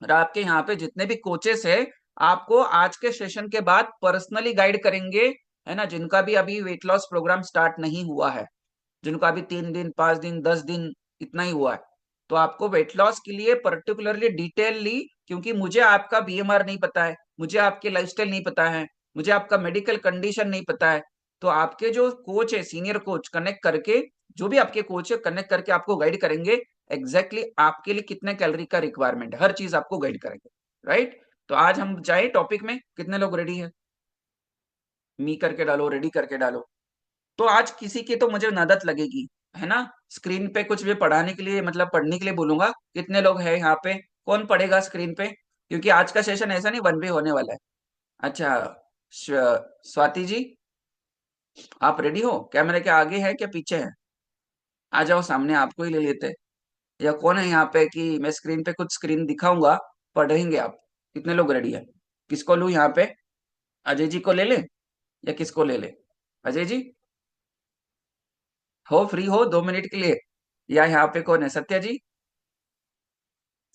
और आपके यहाँ पे जितने भी कोचेस है, आपको आज के सेशन के बाद पर्सनली गाइड करेंगे, है ना। जिनका भी अभी वेट लॉस प्रोग्राम स्टार्ट नहीं हुआ है, जिनका अभी 3 दिन, 5 दिन, 10 दिन इतना ही हुआ है, तो आपको वेट लॉस के लिए पर्टिकुलरली डिटेलली, क्योंकि मुझे आपका बीएमआर नहीं पता है, मुझे आपके लाइफस्टाइल नहीं पता है, मुझे आपका मेडिकल कंडीशन नहीं पता है, तो आपके जो कोच है, सीनियर कोच, कनेक्ट करके, जो भी आपके कोच है कनेक्ट करके आपको गाइड करेंगे एग्जैक्टली आपके लिए कितने कैलोरी का रिक्वायरमेंट है, हर चीज आपको गाइड करेंगे, राइट। तो आज हम जाए टॉपिक में, कितने लोग रेडी है? मी करके डालो, रेडी करके डालो। तो आज किसी की तो मुझे मदद लगेगी, है ना? स्क्रीन पे कुछ भी पढ़ाने के लिए, मतलब पढ़ने के लिए बोलूंगा। कितने लोग हैं यहाँ पे? कौन पढ़ेगा स्क्रीन पे? क्योंकि आज का सेशन ऐसा नहीं वन वे होने वाला है। अच्छा, स्वाति जी, आप रेडी हो? कैमरे के आगे है क्या पीछे है? आ जाओ सामने, आपको ही ले लेते हैं। या कौन है यहाँ पे कि मैं स्क्रीन पे कुछ स्क्रीन दिखाऊंगा, पढ़ेंगे आप? कितने लोग रेडी है? किसको लूं यहाँ पे? अजय जी को ले ले या किसको ले ले? अजय जी हो फ्री हो 2 मिनट के लिए? या यहाँ पे कौन है? सत्या जी,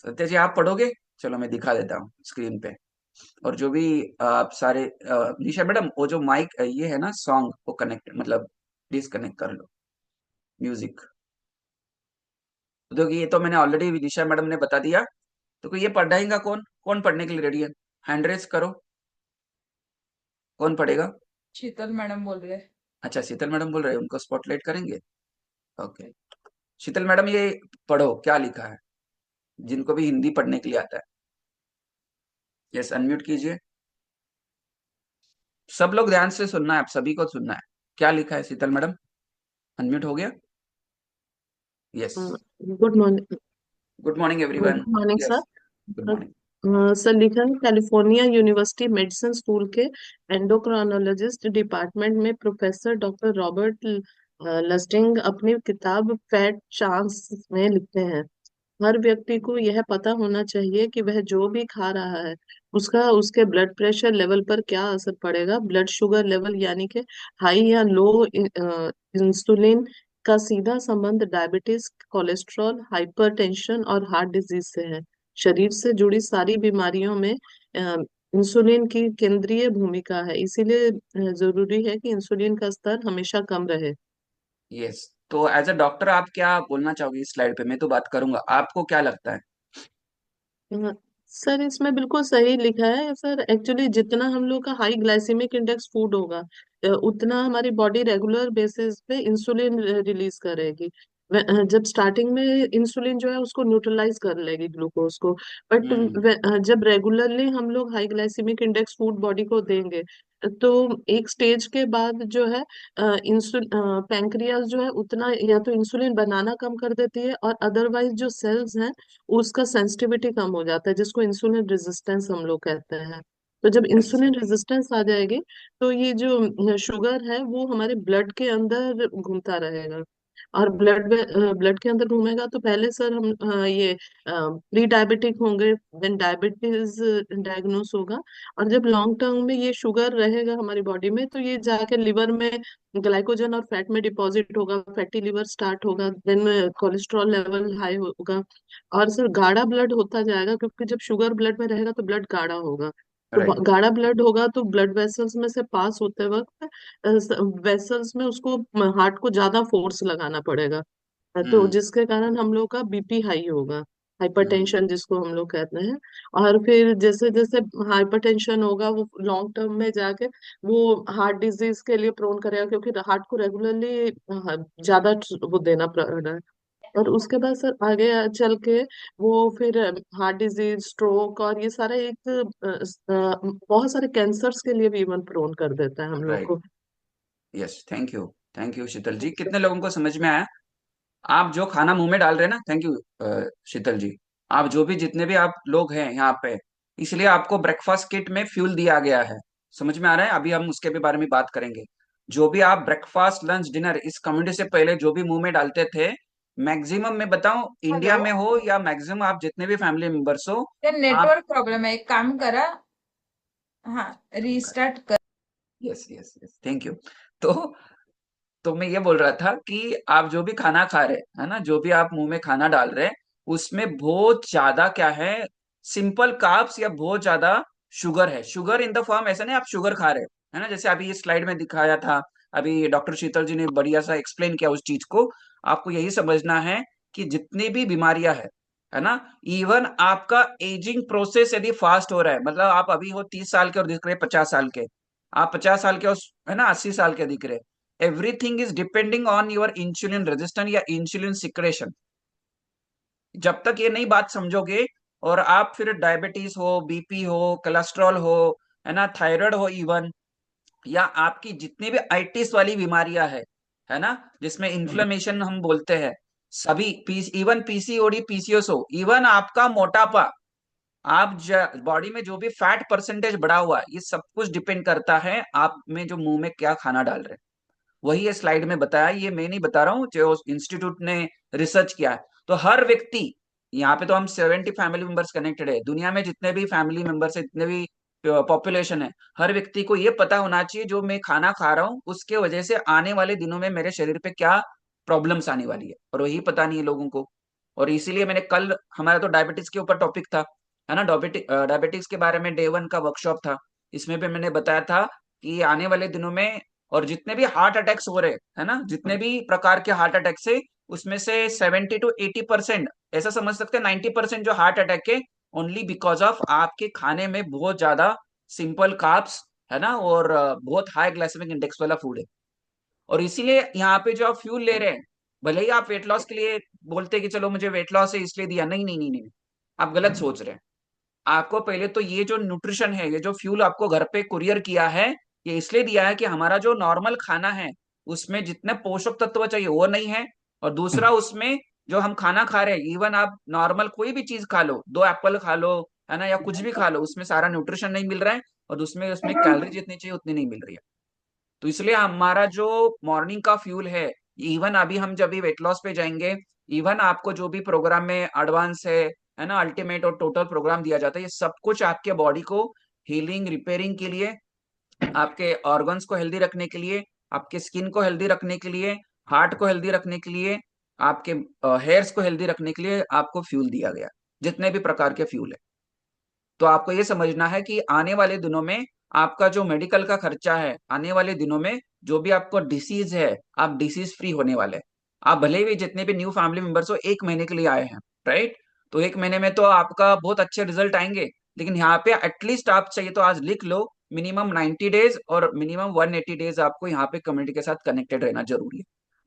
सत्या जी आप पढ़ोगे? चलो मैं दिखा देता हूँ स्क्रीन पे। और जो भी आप सारे निशा मैडम, वो जो माइक ये है ना सॉन्ग, वो कनेक्ट मतलब डिसकनेक्ट कर लो म्यूजिक। तो ये तो मैंने ऑलरेडी निशा मैडम ने बता दिया। तो कोई ये पढ़ाएगा कौन? कौन पढ़ने के लिए रेडी है? हैंड रेस करो, कौन पढ़ेगा? शीतल मैडम बोल रहे। अच्छा, शीतल मैडम बोल रहे हैं, उनको स्पॉटलाइट करेंगे। ओके, शीतल मैडम ये पढ़ो, क्या लिखा है, जिनको भी हिंदी पढ़ने के लिए आता है। यस, अनम्यूट कीजिए। सब लोग ध्यान से सुनना है, आप सभी को सुनना है। क्या लिखा है शीतल मैडम? अनम्यूट हो गया? Yes. Good morning. Good morning good everyone. Morning sir. Yes, good morning. Sir लिखा है कैलिफोर्निया यूनिवर्सिटी मेडिसिन स्कूल के एंडोक्राइनोलॉजिस्ट डिपार्टमेंट में प्रोफेसर डॉक्टर रॉबर्ट लस्टिंग अपनी किताब फैट चांस में लिखते हैं, हर व्यक्ति को यह पता होना चाहिए कि वह जो भी खा रहा है उसका उसके ब्लड प्रेशर लेवल पर क्या असर पड़ेगा। ब्लड शुगर लेवल यानी कि हाई या लो इंसुलिन का सीधा संबंध डायबिटीज, कोलेस्ट्रॉल, हाइपरटेंशन और हार्ट डिजीज से है। शरीर से जुड़ी सारी बीमारियों में इंसुलिन की केंद्रीय भूमिका है, इसीलिए जरूरी है कि इंसुलिन का स्तर हमेशा कम रहे। यस, तो एज अ डॉक्टर आप क्या बोलना चाहोगे इस स्लाइड पे? मैं तो बात करूंगा, आपको क्या लगता है? हाँ, सर इसमें बिल्कुल सही लिखा है सर। एक्चुअली जितना हम लोग का हाई ग्लाइसेमिक इंडेक्स फूड होगा उतना हमारी बॉडी रेगुलर बेसिस पे इंसुलिन रिलीज करेगी। जब स्टार्टिंग में इंसुलिन जो है उसको न्यूट्रलाइज कर लेगी ग्लूकोज को, बट जब रेगुलरली हम लोग high glycemic index food body को देंगे तो एक स्टेज के बाद जो है इंसुलिन पैंक्रियास जो है उतना या तो इंसुलिन बनाना कम कर देती है, और अदरवाइज जो सेल्स हैं उसका सेंसिटिविटी कम हो जाता है, जिसको इंसुलिन रेजिस्टेंस हम लोग कहते हैं। तो जब अच्छा, इंसुलिन रेजिस्टेंस आ जाएगी तो ये जो शुगर है वो हमारे ब्लड के अंदर घूमता रहेगा, और ब्लड के अंदर घूमेगा तो पहले सर हम ये प्री डायबिटिक होंगे, देन डायबिटीज डायग्नोस होगा, और जब लॉन्ग टर्म में ये शुगर रहेगा हमारी बॉडी में तो ये जाके लिवर में ग्लाइकोजन और फैट में डिपॉजिट होगा, फैटी लिवर स्टार्ट होगा, देन कोलेस्ट्रॉल लेवल हाई होगा, और सर गाढ़ा ब्लड होता जाएगा, क्योंकि जब शुगर ब्लड में रहेगा तो ब्लड गाढ़ा होगा। तो राइट। गाढ़ा ब्लड होगा तो ब्लड वेसल्स में से पास होते वक्त वेसल्स में उसको हार्ट को ज्यादा फोर्स लगाना पड़ेगा, तो हम्म जिसके कारण हम लोग का बीपी हाई होगा, हम्म हाइपरटेंशन जिसको हम लोग कहते हैं। और फिर जैसे जैसे हाइपरटेंशन होगा वो लॉन्ग टर्म में जाके वो हार्ट डिजीज के लिए प्रोन करेगा, क्योंकि हार्ट को रेगुलरली ज्यादा वो देना पड़ रहा है। और उसके बाद सर आगे चल के वो फिर हार्ट डिजीज, स्ट्रोक और ये सारा एक बहुत सारे कैंसर्स के लिए भी इवन प्रोन कर देता है हम लोग राइट। को। यस, थैंक यू शीतल जी। कितने लोगों को समझ में आया? आप जो खाना मुंह में डाल रहे हैं ना, थैंक यू शीतल जी। आप जो भी जितने भी आप लोग हैं यहाँ पे, इसलिए आपको ब्रेकफास्ट किट में फ्यूल दिया गया है। समझ में आ रहा है? अभी हम उसके भी बारे में बात करेंगे। जो भी आप ब्रेकफास्ट, लंच, डिनर इस कम्युनिटी से पहले जो भी मुंह में डालते थे, मैक्सिमम मैं बताऊं, इंडिया हेलो, में हो या मैक्सिमम आप जितने भी फैमिली मेंबर्स हो, ते आप नेटवर्क प्रॉब्लेम है, एक काम करा, हाँ रीस्टार्ट कर। Yes yes yes, thank you. तो तो मैं ये बोल रहा था कि आप जो भी खाना खा रहे हैं, है ना, जो भी आप मुंह में खाना डाल रहे हैं, उसमें बहुत ज्यादा क्या है, सिंपल कार्ब्स या बहुत ज्यादा शुगर है। शुगर इन द फॉर्म, ऐसा नहीं आप शुगर खा रहे हैं, है ना, जैसे अभी ये स्लाइड में दिखाया था, अभी डॉक्टर शीतल जी ने बढ़िया सा एक्सप्लेन किया उस चीज को। आपको यही समझना है कि जितनी भी बीमारियां है ना, इवन आपका एजिंग प्रोसेस यदि फास्ट हो रहा है, मतलब आप अभी हो 30 साल के और दिख रहे 50 साल के, आप 50 साल के है ना 80 साल के दिख रहे, everything is depending on your insulin resistance या इंसुलिन सिक्रेशन। जब तक ये नई बात समझोगे और आप फिर डायबिटीज हो, बीपी हो, कोलेस्ट्रॉल हो, है ना, थायराइड हो इवन, या आपकी जितनी भी आइटिस वाली बीमारियां है ना, जिसमें इन्फ्लेमेशन हम बोलते हैं, सभी इवन पीसीओडी, पीसीओएस हो, इवन आपका मोटापा, आप बॉडी में जो भी फैट परसेंटेज बढ़ा हुआ है, ये सब कुछ डिपेंड करता है आप में जो मुंह में क्या खाना डाल रहे हैं। वही ये स्लाइड में बताया, ये मैं नहीं बता रहा हूँ, जो इंस्टीट्यूट ने रिसर्च किया है। तो हर व्यक्ति, यहाँ पे तो हम 70 फैमिली मेंबर्स कनेक्टेड है, दुनिया में जितने भी फैमिली मेंबर्स है, जितने भी पॉपुलेशन है, हर व्यक्ति को ये पता होना चाहिए जो मैं खाना खा रहा हूँ उसके वजह से आने वाले दिनों में मेरे शरीर पे क्या प्रॉब्लम्स आने वाली है, और वही पता नहीं है लोगों को। और इसीलिए मैंने कल, हमारा तो डायबिटीज के ऊपर टॉपिक था, है ना, डायबिटीज के बारे में डे 1 का वर्कशॉप था, इसमें भी मैंने बताया था कि आने वाले दिनों में, और जितने भी हार्ट अटैक्स हो रहे है ना, जितने भी प्रकार के हार्ट अटैक से, उसमें से 70 to 80%, ऐसा समझ सकते हैं 90% जो हार्ट अटैक है, ओनली बिकॉज ऑफ आपके खाने में बहुत ज्यादा सिंपल कार्ब्स, है ना, और बहुत हाई ग्लाइसेमिक इंडेक्स वाला फूड है। और इसीलिए यहाँ पे जो आप फ्यूल ले रहे हैं, भले ही आप वेट लॉस के लिए बोलते हैं कि चलो मुझे वेट लॉस है इसलिए दिया, नहीं नहीं नहीं नहीं, आप गलत सोच रहे हैं। आपको पहले तो ये जो न्यूट्रिशन है, ये जो फ्यूल आपको घर पे कुरियर किया है, ये इसलिए दिया है कि हमारा जो नॉर्मल खाना है उसमें जितने पोषक तत्व चाहिए वो नहीं है, और दूसरा उसमें जो हम खाना खा रहे हैं, इवन आप नॉर्मल कोई भी चीज खा लो, 2 एप्पल खा लो, है ना, या कुछ भी खा लो, उसमें सारा न्यूट्रिशन नहीं मिल रहा है, और उसमें उसमें कैलोरी जितनी चाहिए उतनी नहीं मिल रही है। तो इसलिए हमारा जो मॉर्निंग का फ्यूल है, इवन अभी हम जब भी वेट लॉस पे जाएंगे, इवन आपको जो भी प्रोग्राम में एडवांस है ना, अल्टीमेट और टोटल प्रोग्राम दिया जाता है, ये सब कुछ आपके बॉडी को हीलिंग, रिपेयरिंग के लिए, आपके ऑर्गन्स को हेल्दी रखने के लिए, आपके स्किन को हेल्दी रखने के लिए, हार्ट को हेल्दी रखने के लिए, आपके हेयर्स को हेल्दी रखने के लिए आपको फ्यूल दिया गया, जितने भी प्रकार के फ्यूल है। तो आपको ये समझना है कि आने वाले दिनों में आपका जो मेडिकल का खर्चा है, आने वाले दिनों में जो भी आपको डिसीज है, आप डिसीज फ्री होने वाले हैं। आप भले भी जितने भी न्यू फैमिली मेंबर्स हो 1 महीने के लिए आए हैं, राइट, तो 1 महीने में तो आपका बहुत अच्छे रिजल्ट आएंगे, लेकिन यहाँ पे एटलीस्ट आप चाहिए तो आज लिख लो, मिनिमम 90 डेज और मिनिमम 180 डेज आपको यहाँ पे कम्युनिटी के साथ कनेक्टेड रहना जरूरी है।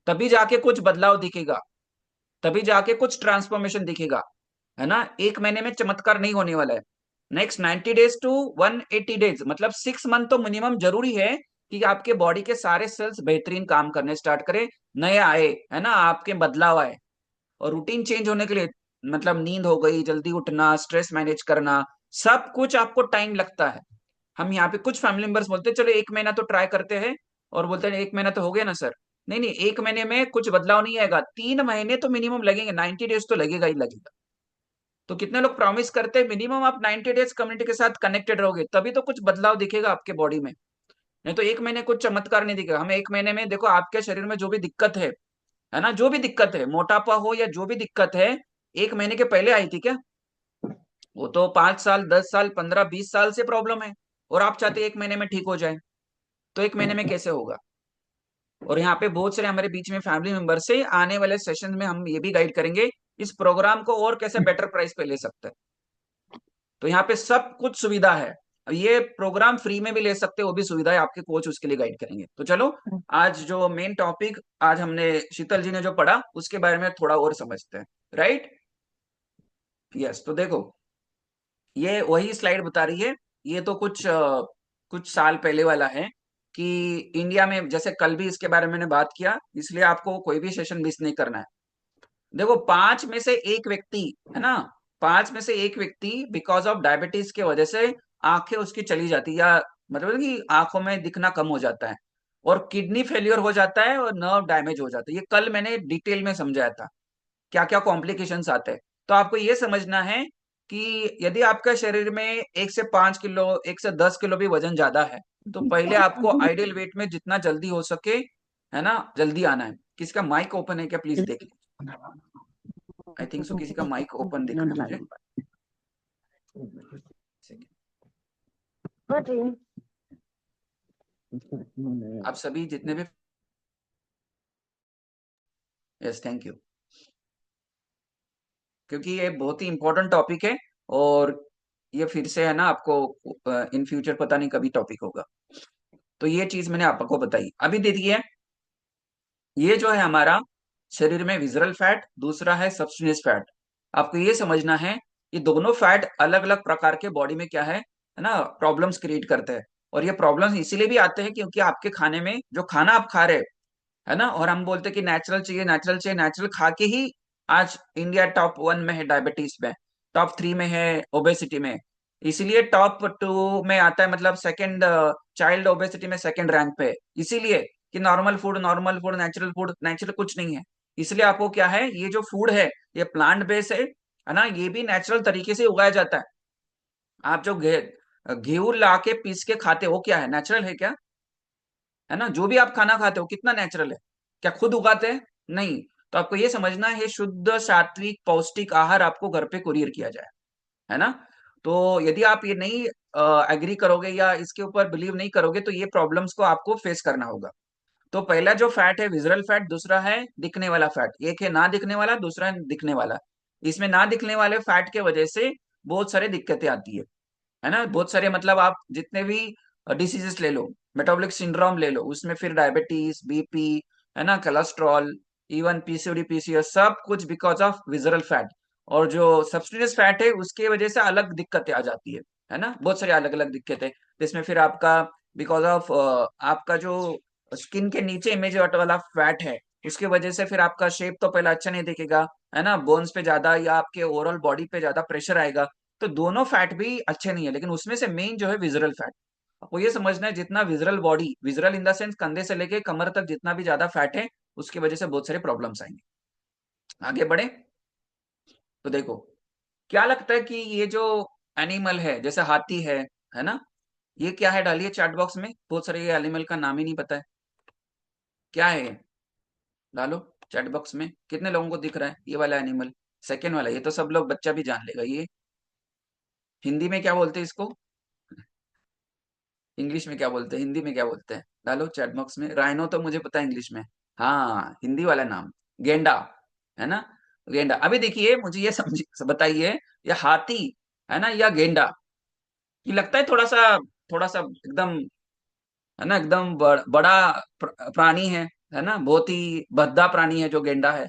तभी जाके कुछ बदलाव दिखेगा, तभी जाके कुछ ट्रांसफॉर्मेशन दिखेगा, है ना। 1 महीने में चमत्कार नहीं होने वाला है। नेक्स्ट 90 डेज to 180 डेज, मतलब 6 मंथ तो मिनिमम जरूरी है कि आपके बॉडी के सारे सेल्स बेहतरीन काम करने स्टार्ट करें, नए आए, है ना, आपके बदलाव आए। और रूटीन चेंज होने के लिए, मतलब नींद हो गई, जल्दी उठना, स्ट्रेस मैनेज करना, सब कुछ आपको टाइम लगता है। हम यहाँ पे कुछ फैमिली मेंबर्स बोलते हैं चलो 1 महीना तो ट्राई करते हैं, और बोलते हैं 1 महीना तो हो गया ना सर, नहीं नहीं, 1 महीने में कुछ बदलाव नहीं आएगा, 3 महीने तो मिनिमम लगेंगे, 90 डेज तो लगेगा ही लगेगा। तो कितने लोग प्रॉमिस करते हैं मिनिमम आप 90 डेज कम्युनिटी के साथ कनेक्टेड रहोगे, तभी तो कुछ बदलाव दिखेगा आपके बॉडी में, नहीं तो 1 महीने कुछ चमत्कार नहीं दिखेगा। हमें 1 महीने में देखो आपके शरीर में जो भी दिक्कत है ना, जो भी दिक्कत है, मोटापा हो या जो भी दिक्कत है, 1 महीने के पहले आई थी क्या? वो तो 5 साल, 10 साल, 15, 20 साल से प्रॉब्लम है, और आप चाहते 1 महीने में ठीक हो जाए, तो 1 महीने में कैसे होगा? और यहाँ पे बहुत सारे हमारे बीच में फैमिली मेंबर से, आने वाले सेशन में हम ये भी गाइड करेंगे इस प्रोग्राम को और कैसे बेटर प्राइस पे ले सकते हैं। तो यहाँ पे सब कुछ सुविधा है, ये प्रोग्राम फ्री में भी ले सकते हैं, वो भी सुविधा है, आपके कोच उसके लिए गाइड करेंगे। तो चलो आज जो मेन टॉपिक आज हमने शीतल जी ने जो पढ़ा उसके बारे में थोड़ा और समझते हैं, राइट। यस, तो देखो ये वही स्लाइड बता रही है, ये तो कुछ साल पहले वाला है कि इंडिया में, जैसे कल भी इसके बारे में मैंने बात किया, इसलिए आपको कोई भी सेशन मिस नहीं करना है। देखो 5 में से 1 व्यक्ति, है ना, 5 में से 1 व्यक्ति बिकॉज ऑफ डायबिटीज के वजह से आंखें उसकी चली जाती, या मतलब कि आंखों में दिखना कम हो जाता है, और किडनी फेलियर हो जाता है, और नर्व डैमेज हो जाता है। ये कल मैंने डिटेल में समझाया था क्या क्या कॉम्प्लिकेशंस आते हैं। तो आपको ये समझना है कि यदि आपका शरीर में 1 से 5 किलो, 1 से 10 किलो भी वजन ज्यादा है, तो पहले आपको आइडियल वेट में जितना जल्दी हो सके, है ना, जल्दी आना है। किसका माइक ओपन है क्या, प्लीज देख लीजिए। आई थिंक सो किसी का माइक ओपन दिख रहा है मुझे। आप सभी जितने भी, यस, थैंक यू, क्योंकि ये बहुत ही इंपॉर्टेंट टॉपिक है, और ये फिर से, है ना, आपको इन फ्यूचर पता नहीं कभी टॉपिक होगा। तो ये चीज मैंने आपको बताई। अभी देखिए, ये जो है हमारा शरीर में विजरल फैट, दूसरा है सब्सटेंस फैट। आपको ये समझना है ये दोनों फैट अलग अलग प्रकार के बॉडी में क्या है ना, प्रॉब्लम्स क्रिएट करते हैं। और ये प्रॉब्लम्स इसीलिए भी आते हैं क्योंकि आपके खाने में जो खाना आप खा रहे हो, है ना, और हम बोलते हैं कि नेचुरल चाहिए, नेचुरल चाहिए, नेचुरल खा के ही आज इंडिया टॉप 1 में है डायबिटीज में, टॉप 3 में है ओबेसिटी में। इसीलिए टॉप 2 में आता है, मतलब सेकंड चाइल्ड ओबेसिटी में सेकंड रैंक पे है। इसीलिए कि normal food, normal food, natural food, natural कुछ नहीं है। इसलिए आपको क्या है, ये जो फूड है ये प्लांट बेस्ड है ना, ये भी नेचुरल तरीके से उगाया जाता है। आप जो गेहूं ला के पीस के खाते हो वो क्या है, नेचुरल है क्या? है ना, जो भी आप खाना खाते हो कितना नेचुरल है? क्या खुद उगाते हैं? नहीं। तो आपको ये समझना है, शुद्ध सात्विक पौष्टिक आहार आपको घर पे कुरियर किया जाए, है ना। तो यदि आप ये नहीं एग्री करोगे या इसके ऊपर बिलीव नहीं करोगे तो ये प्रॉब्लम्स को आपको फेस करना होगा। तो पहला जो फैट है विजुअल फैट, दूसरा है दिखने वाला फैट। एक है ना दिखने वाला, दूसरा है दिखने वाला। इसमें ना दिखने वाले फैट के वजह से बहुत सारी दिक्कतें आती है ना, बहुत सारे, मतलब आप जितने भी डिसीजेस ले लो, मेटाबॉलिक सिंड्रोम ले लो, उसमें फिर डायबिटीज, बीपी, है ना, कोलेस्ट्रॉल, इवन पीसीओडी, पीसीओएस, सब कुछ बिकॉज ऑफ विजरल फैट। और जो सब्सटीट्यूट फैट है उसके वजह से अलग दिक्कतें आ जाती है ना, बहुत सारी अलग अलग दिक्कतें, जिसमें फिर आपका बिकॉज ऑफ आपका जो स्किन के नीचे इमेज वाला फैट है उसके वजह से फिर आपका शेप तो पहले अच्छा नहीं दिखेगा, है ना, बोन्स पे ज्यादा या आपके ओवरऑल बॉडी पे ज्यादा प्रेशर आएगा। तो दोनों फैट भी अच्छे नहीं है, लेकिन उसमें से मेन जो है विजरल फैट। आपको ये समझना है, जितना visceral body, visceral in the sense कंधे से लेके कमर तक जितना भी ज्यादा फैट है उसकी वजह से बहुत सारे प्रॉब्लम्स आएंगे। आगे बढ़े तो देखो, क्या लगता है कि ये जो एनिमल है जैसे हाथी है ना, ये क्या है? डालिए चैट बॉक्स में, बहुत सारे ये एनिमल का नाम ही नहीं पता है, क्या है ये? डालो चैट बॉक्स में, कितने लोगों को दिख रहा है ये वाला एनिमल? सेकेंड वाला, ये तो सब लोग, बच्चा भी जान लेगा। ये हिंदी में क्या बोलते हैं इसको? इंग्लिश में क्या बोलते हैं, हिंदी में क्या बोलते हैं? डालो चैट बॉक्स में। राइनो तो मुझे पता है इंग्लिश में, हाँ, हिंदी वाला नाम गेंडा, है ना, गेंडा। अभी देखिए मुझे ये समझ बताइए, ये हाथी है ना या गेंडा? ये लगता है थोड़ा सा एकदम, है ना, एकदम बड़ा प्राणी है ना, बहुत ही भद्दा प्राणी है जो गेंडा है।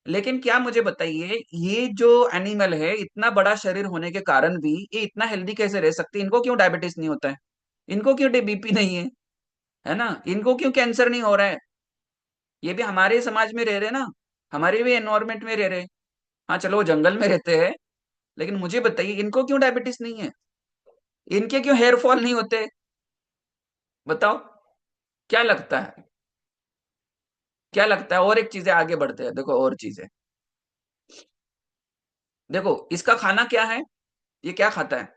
लेकिन क्या मुझे बताइए, ये जो एनिमल है इतना बड़ा शरीर होने के कारण भी ये इतना हेल्दी कैसे रह सकती है? इनको क्यों डायबिटीज नहीं होता है? इनको क्यों बीपी नहीं है ना, इनको क्यों कैंसर नहीं हो रहा है? ये भी हमारे समाज में रह रहे ना, हमारे भी एनवायरमेंट में रह रहे। हाँ चलो वो जंगल में रहते हैं, लेकिन मुझे बताइए इनको क्यों डायबिटीज नहीं है? इनके क्यों हेयर फॉल नहीं होते? बताओ, क्या लगता है? क्या लगता है? और एक चीजें आगे बढ़ते हैं, देखो और चीजें। देखो इसका खाना क्या ये क्या खाता है?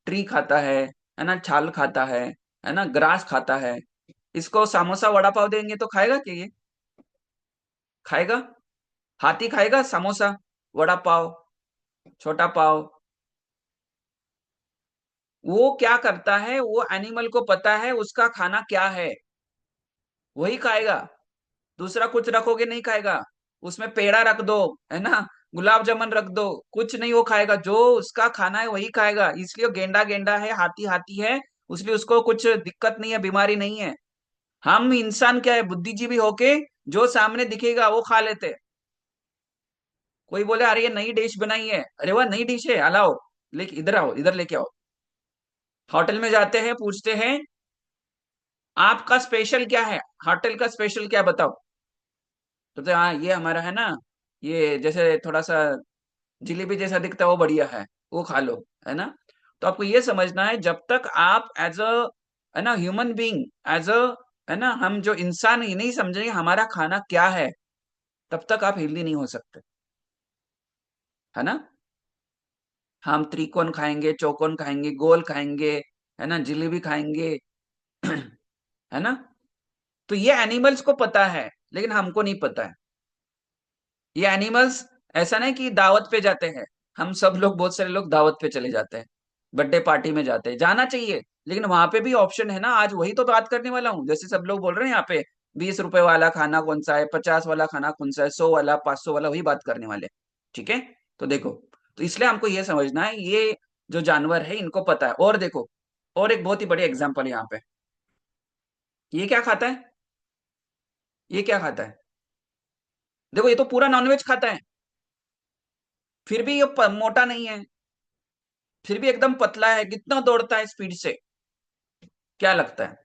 ट्री खाता है ना, छाल खाता है ना, ग्रास खाता है। इसको समोसा वड़ा पाव देंगे तो खाएगा क्या ये? खाएगा? हाथी खाएगा समोसा, वड़ा पाव, छोटा पाव? वो क्या करता है, वो एनिमल को पता है उसका खाना क्या है, वही खाएगा। दूसरा कुछ रखोगे नहीं खाएगा। उसमें पेड़ा रख दो, है ना, गुलाब जामुन रख दो, कुछ नहीं वो खाएगा। जो उसका खाना है वही खाएगा। इसलिए वो गेंडा गेंडा है, हाथी हाथी है, उसलिए उसको कुछ दिक्कत नहीं है, बीमारी नहीं है। हम इंसान क्या है, बुद्धिजीवी होके जो सामने दिखेगा वो खा लेते। कोई बोले अरे ये नई डिश बनाई है, अरे वह नई डिश है, अलाओ, लेके इधर आओ, इधर लेके आओ। होटल में जाते हैं, पूछते हैं आपका स्पेशल क्या है, होटल का स्पेशल क्या है बताओ। तो हाँ ये हमारा है ना, ये जैसे थोड़ा सा जिलेबी जैसा दिखता है वो बढ़िया है, वो खा लो, है ना। तो आपको ये समझना है, जब तक आप एज अ, है ना, ह्यूमन बीइंग, एज अ, है ना, हम जो इंसान ये नहीं समझेंगे हमारा खाना क्या है, तब तक आप हेल्दी नहीं हो सकते, है ना। हम त्रिकोण खाएंगे, चौकोन खाएंगे, गोल खाएंगे, है ना, जिलेबी खाएंगे, है ना। तो ये एनिमल्स को पता है, लेकिन हमको नहीं पता है। ये एनिमल्स ऐसा नहीं कि दावत पे जाते हैं, हम सब लोग, बहुत सारे लोग दावत पे चले जाते हैं, बर्थडे पार्टी में जाते हैं, जाना चाहिए, लेकिन वहां पे भी ऑप्शन है ना। आज वही तो बात करने वाला हूँ, जैसे सब लोग बोल रहे हैं यहाँ पे 20 रुपए वाला खाना कौन सा है, 50 वाला खाना कौन सा है, 100 वाला, 500 वाला, वही बात करने वाले। ठीक है, तो देखो, तो इसलिए हमको ये समझना है, ये जो जानवर है इनको पता है। और देखो, और एक बहुत ही बड़ी एग्जाम्पल है यहाँ पे, ये क्या खाता है? ये क्या खाता है? देखो ये तो पूरा नॉनवेज खाता है, फिर भी ये मोटा नहीं है, फिर भी एकदम पतला है, कितना दौड़ता है स्पीड से, क्या लगता है?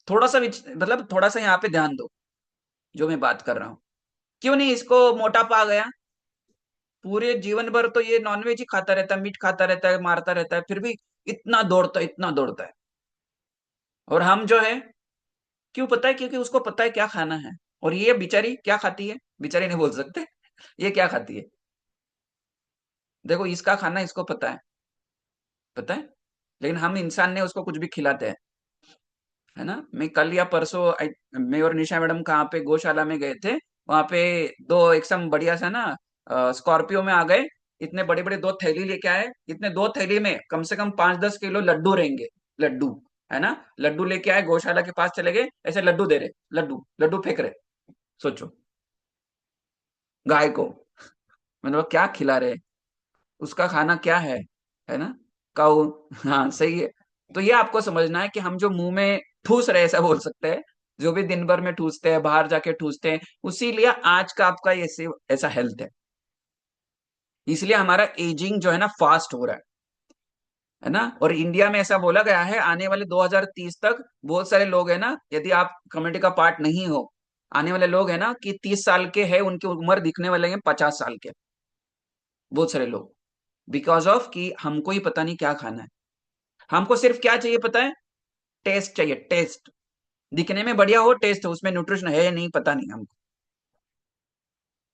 थोड़ा सा मतलब थोड़ा सा यहाँ पे ध्यान दो जो मैं बात कर रहा हूँ। क्यों नहीं इसको मोटापा आ गया? पूरे जीवन भर तो ये नॉनवेज ही खाता रहता है, मीट खाता रहता है, मारता रहता है, फिर भी इतना दौड़ता है, इतना दौड़ता है। और हम जो है, क्यों पता है? क्योंकि उसको पता है क्या खाना है। और ये बेचारी क्या खाती है? बेचारी नहीं बोल सकते, ये क्या खाती है? देखो, इसका खाना इसको पता है, पता है, लेकिन हम इंसान ने उसको कुछ भी खिलाते हैं, है ना। मैं कल या परसों मैं और निशा मैडम कहाँ पे गौशाला में गए थे, वहां पे दो एकदम बढ़िया सा ना स्कॉर्पियो में आ गए, इतने बड़े बड़े दो थैली लेके आए, इतने दो थैली में कम से कम 5-10 किलो लड्डू रहेंगे, लड्डू, है ना। लड्डू लेके आए, गौशाला के पास चले गए, ऐसे लड्डू दे रहे, लड्डू लड्डू फेंक रहे, सोचो, गाय को, मतलब क्या खिला रहे, उसका खाना क्या है ना, काऊ। हाँ सही है। तो ये आपको समझना है कि हम जो मुंह में ठूस रहे, ऐसा बोल सकते हैं, जो भी दिन भर में ठूसते हैं, बाहर जाके ठूसते हैं, उसीलिए आज का आपका ऐसे ऐसा हेल्थ है, इसलिए हमारा एजिंग जो है ना फास्ट हो रहा है ना। और इंडिया में ऐसा बोला गया है आने वाले 2030 तक बहुत सारे लोग है ना, यदि आप कम्युनिटी का पार्ट नहीं हो, आने वाले लोग है ना कि 30 साल के हैं, उनकी उम्र दिखने वाले हैं 50 साल के, बहुत सारे लोग, बिकॉज ऑफ कि हमको ही पता नहीं क्या खाना है। हमको सिर्फ क्या चाहिए पता है? टेस्ट चाहिए, टेस्ट, दिखने में बढ़िया हो, टेस्ट हो, उसमें न्यूट्रिशन है या नहीं पता नहीं हमको।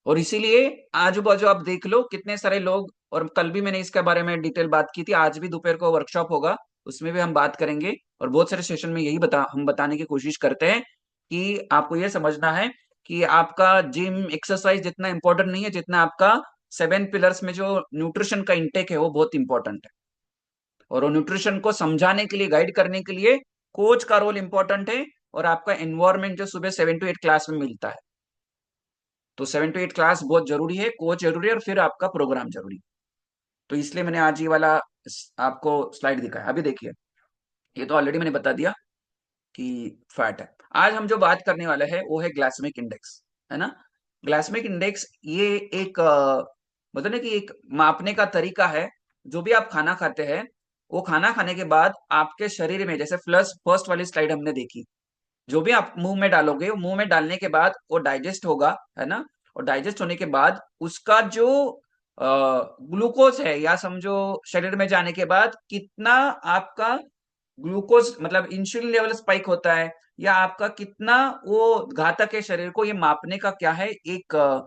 और इसीलिए आजू बाजू आप देख लो कितने सारे लोग, और कल भी मैंने इसके बारे में डिटेल बात की थी, आज भी दोपहर को वर्कशॉप होगा, उसमें भी हम बात करेंगे, और बहुत सारे सेशन में यही हम बताने की कोशिश करते हैं कि आपको ये समझना है कि आपका जिम एक्सरसाइज जितना इंपॉर्टेंट नहीं है, जितना आपका 7 पिलर्स में जो न्यूट्रिशन का इंटेक है वो बहुत इंपॉर्टेंट है। और वो न्यूट्रिशन को समझाने के लिए, गाइड करने के लिए कोच का रोल इंपॉर्टेंट है, और आपका एनवायरमेंट जो सुबह 7 to 8 क्लास में मिलता है। तो 7 to 8 क्लास बहुत जरूरी है, कोच जरूरी है, और फिर आपका प्रोग्राम जरूरी है। तो इसलिए मैंने आज ये वाला आपको स्लाइड दिखाया। अभी देखिए, ये तो ऑलरेडी मैंने बता दिया कि फैट है। आज हम जो बात करने वाले हैं वो है ग्लाइसेमिक इंडेक्स, है ना। ग्लाइसेमिक इंडेक्स ये एक मतलब ना कि एक मापने का तरीका है। जो भी आप खाना खाते हैं, वो खाना खाने के बाद आपके शरीर में, जैसे प्लस फर्स्ट वाली स्लाइड हमने देखी, जो भी आप मुंह में डालोगे, वो मुंह में डालने के बाद वो डाइजेस्ट होगा, है ना। और डाइजेस्ट होने के बाद उसका जो ग्लूकोज है, या समझो शरीर में जाने के बाद कितना आपका ग्लूकोज मतलब इंसुलिन लेवल स्पाइक होता है, या आपका कितना वो घातक है शरीर को, ये मापने का क्या है, एक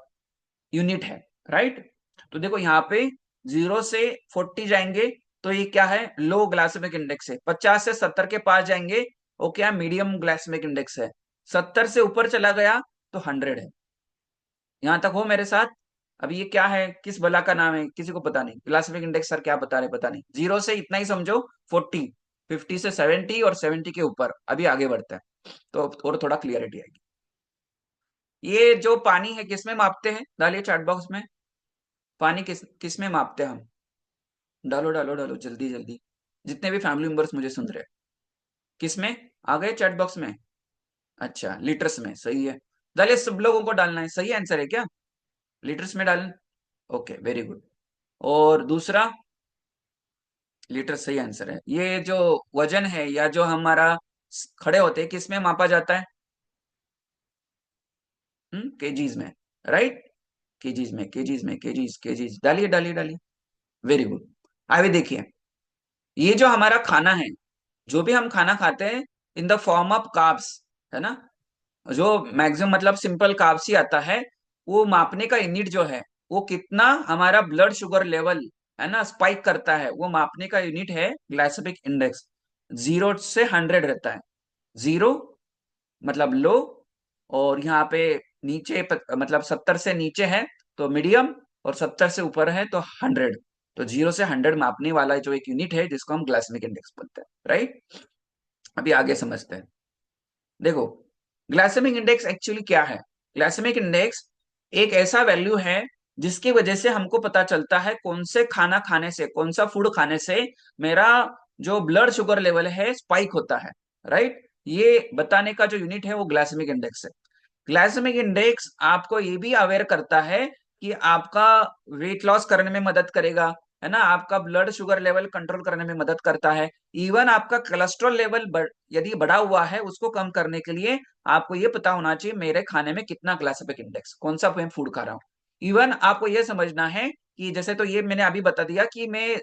यूनिट है, राइट। तो देखो यहाँ पे 0 से 40 जाएंगे तो ये क्या है, लो ग्लाइसेमिक इंडेक्स है। 50 से 70 के पास जाएंगे वो क्या, मीडियम ग्लाइसेमिक इंडेक्स है। 70 से ऊपर चला गया तो 100 है। यहां तक हो मेरे साथ? अभी ये क्या है, किस बला का नाम है, किसी को पता नहीं। ग्लाइसेमिक इंडेक्स सर क्या बता रहे, पता नहीं। 0 से इतना ही समझो, 40, 50 से 70, और 70 के ऊपर। अभी आगे बढ़ता है तो और थोड़ा क्लियरिटी आएगी। ये जो पानी है किसमें मापते हैं, डालिए चैट बॉक्स में, पानी किसमें मापते हैं हम? डालो डालो डालो, जल्दी जल्दी, जितने भी फैमिली मेंबर्स मुझे सुन रहे हैं, किसमें आ गए चैट बॉक्स में? अच्छा, लीटर्स में, सही है। डालिए, सब लोगों को डालना है, सही आंसर है क्या? लीटर्स में डालना, ओके वेरी गुड। और दूसरा, लीटर सही आंसर है। ये जो वजन है या जो हमारा खड़े होते हैं, किसमें मापा जाता है? केजीज में, राइट। केजीज, डालिए डालिए डालिए, वेरी गुड। आगे देखिए, ये जो हमारा खाना है, जो भी हम खाना खाते हैं in the form of carbs, है ना, जो मैक्सिमम मतलब सिंपल कार्ब्स ही आता है, वो मापने का यूनिट जो है, वो कितना हमारा ब्लड शुगर लेवल है ना स्पाइक करता है, वो मापने का यूनिट है ग्लाइसेमिक इंडेक्स। 0 से 100 रहता है। 0 मतलब लो, और यहाँ पे नीचे मतलब 70 से नीचे है तो मीडियम, और 70 से ऊपर है तो 100। तो 0 से 100 मापने वाला जो एक यूनिट है जिसको हम ग्लाइसेमिक इंडेक्स बोलते हैं, राइट। अभी आगे समझते हैं। देखो, ग्लाइसेमिक इंडेक्स एक्चुअली क्या है। ग्लाइसेमिक इंडेक्स एक ऐसा वैल्यू है जिसकी वजह से हमको पता चलता है कौन से खाना खाने से, कौन सा फूड खाने से मेरा जो ब्लड शुगर लेवल है स्पाइक होता है, राइट। ये बताने का जो यूनिट है वो ग्लाइसेमिक इंडेक्स है। ग्लाइसेमिक इंडेक्स आपको ये भी अवेयर करता है कि आपका वेट लॉस करने में मदद करेगा, है ना, आपका ब्लड शुगर लेवल कंट्रोल करने में मदद करता है। इवन आपका कोलेस्ट्रॉल लेवल यदि बढ़ा हुआ है उसको कम करने के लिए आपको ये पता होना चाहिए मेरे खाने में कितना ग्लाइसेमिक इंडेक्स, कौन सा मैं फूड खा रहा हूँ। इवन आपको ये समझना है कि जैसे, तो ये मैंने अभी बता दिया कि मैं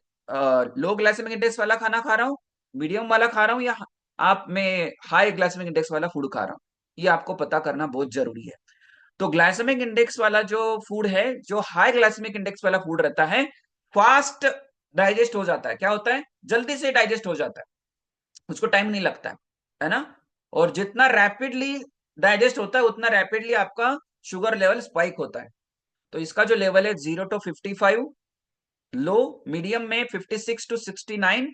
लो ग्लाइसेमिक इंडेक्स वाला खाना खा रहा हूँ, मीडियम वाला खा रहा हूँ, या आप मैं हाई ग्लाइसेमिक इंडेक्स वाला फूड खा रहा हूँ। ये आपको पता करना बहुत जरूरी है। तो ग्लाइसेमिक इंडेक्स वाला जो फूड है, जो हाई ग्लाइसेमिक इंडेक्स वाला फूड रहता है, फास्ट डाइजेस्ट हो जाता है। क्या होता है, जल्दी से डाइजेस्ट हो जाता है, उसको टाइम नहीं लगता है ना। और जितना रैपिडली डाइजेस्ट होता है उतना रैपिडली आपका शुगर लेवल स्पाइक होता है। तो इसका जो लेवल है 0 to 55, लो मीडियम में 56 to 69,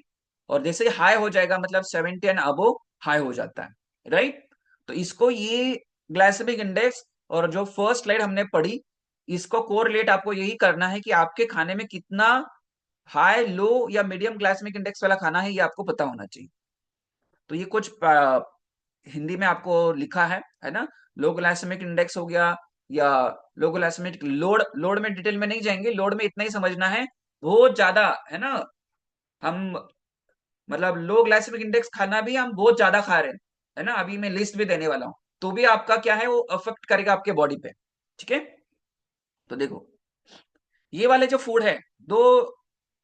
और जैसे हाई हो जाएगा मतलब 70 एंड अबो हाई हो जाता है, राइट। तो इसको ये ग्लाइसेमिक इंडेक्स और जो फर्स्ट स्लाइड हमने पढ़ी, इसको कोरिलेट आपको यही करना है कि आपके खाने में कितना हाई, लो या मीडियम ग्लाइसेमिक इंडेक्स वाला खाना है, ये आपको पता होना चाहिए। तो ये कुछ हिंदी में आपको लिखा है ना। लो ग्लाइसेमिक इंडेक्स हो गया, या लो ग्लाइसेमिक लोड, लोड में डिटेल में नहीं जाएंगे, लोड में इतना ही समझना है बहुत ज्यादा, है ना, हम मतलब लो ग्लाइसेमिक इंडेक्स खाना भी हम बहुत ज्यादा खा रहे हैं, है ना, अभी मैं लिस्ट भी देने वाला हूं, तो भी आपका क्या है वो अफेक्ट करेगा आपके बॉडी पे, ठीक है। तो देखो, ये वाले जो फूड है, दो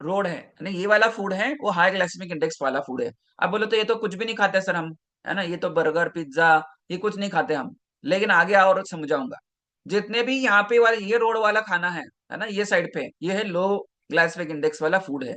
रोड है, ये वाला फूड है वो हाई ग्लाइसेमिक इंडेक्स वाला फूड है। अब बोलो तो ये तो कुछ भी नहीं खाते सर हम, है ना, ये तो बर्गर पिज्जा ये कुछ नहीं खाते हम, लेकिन आगे और समझाऊंगा। जितने भी यहाँ पे वाले ये रोड वाला खाना है ना, ये साइड पे ये है लो ग्लाइसेमिक इंडेक्स वाला फूड है।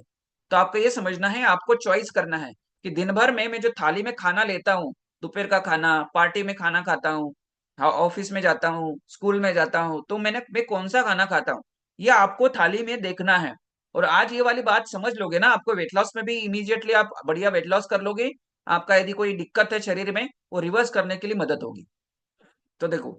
तो आपको ये समझना है, आपको चॉइस करना है कि दिन भर में मैं जो थाली में खाना लेता हूँ, दोपहर का खाना, पार्टी में खाना खाता हूँ, ऑफिस में जाता हूँ, स्कूल में जाता हूँ, तो मैं कौन सा खाना खाता हूँ, ये आपको थाली में देखना है। और आज ये वाली बात समझ लोगे ना, आपको वेट लॉस में भी इमीडिएटली आप बढ़िया वेट लॉस कर लोगे। आपका यदि कोई दिक्कत है शरीर में, वो रिवर्स करने के लिए मदद होगी। तो देखो,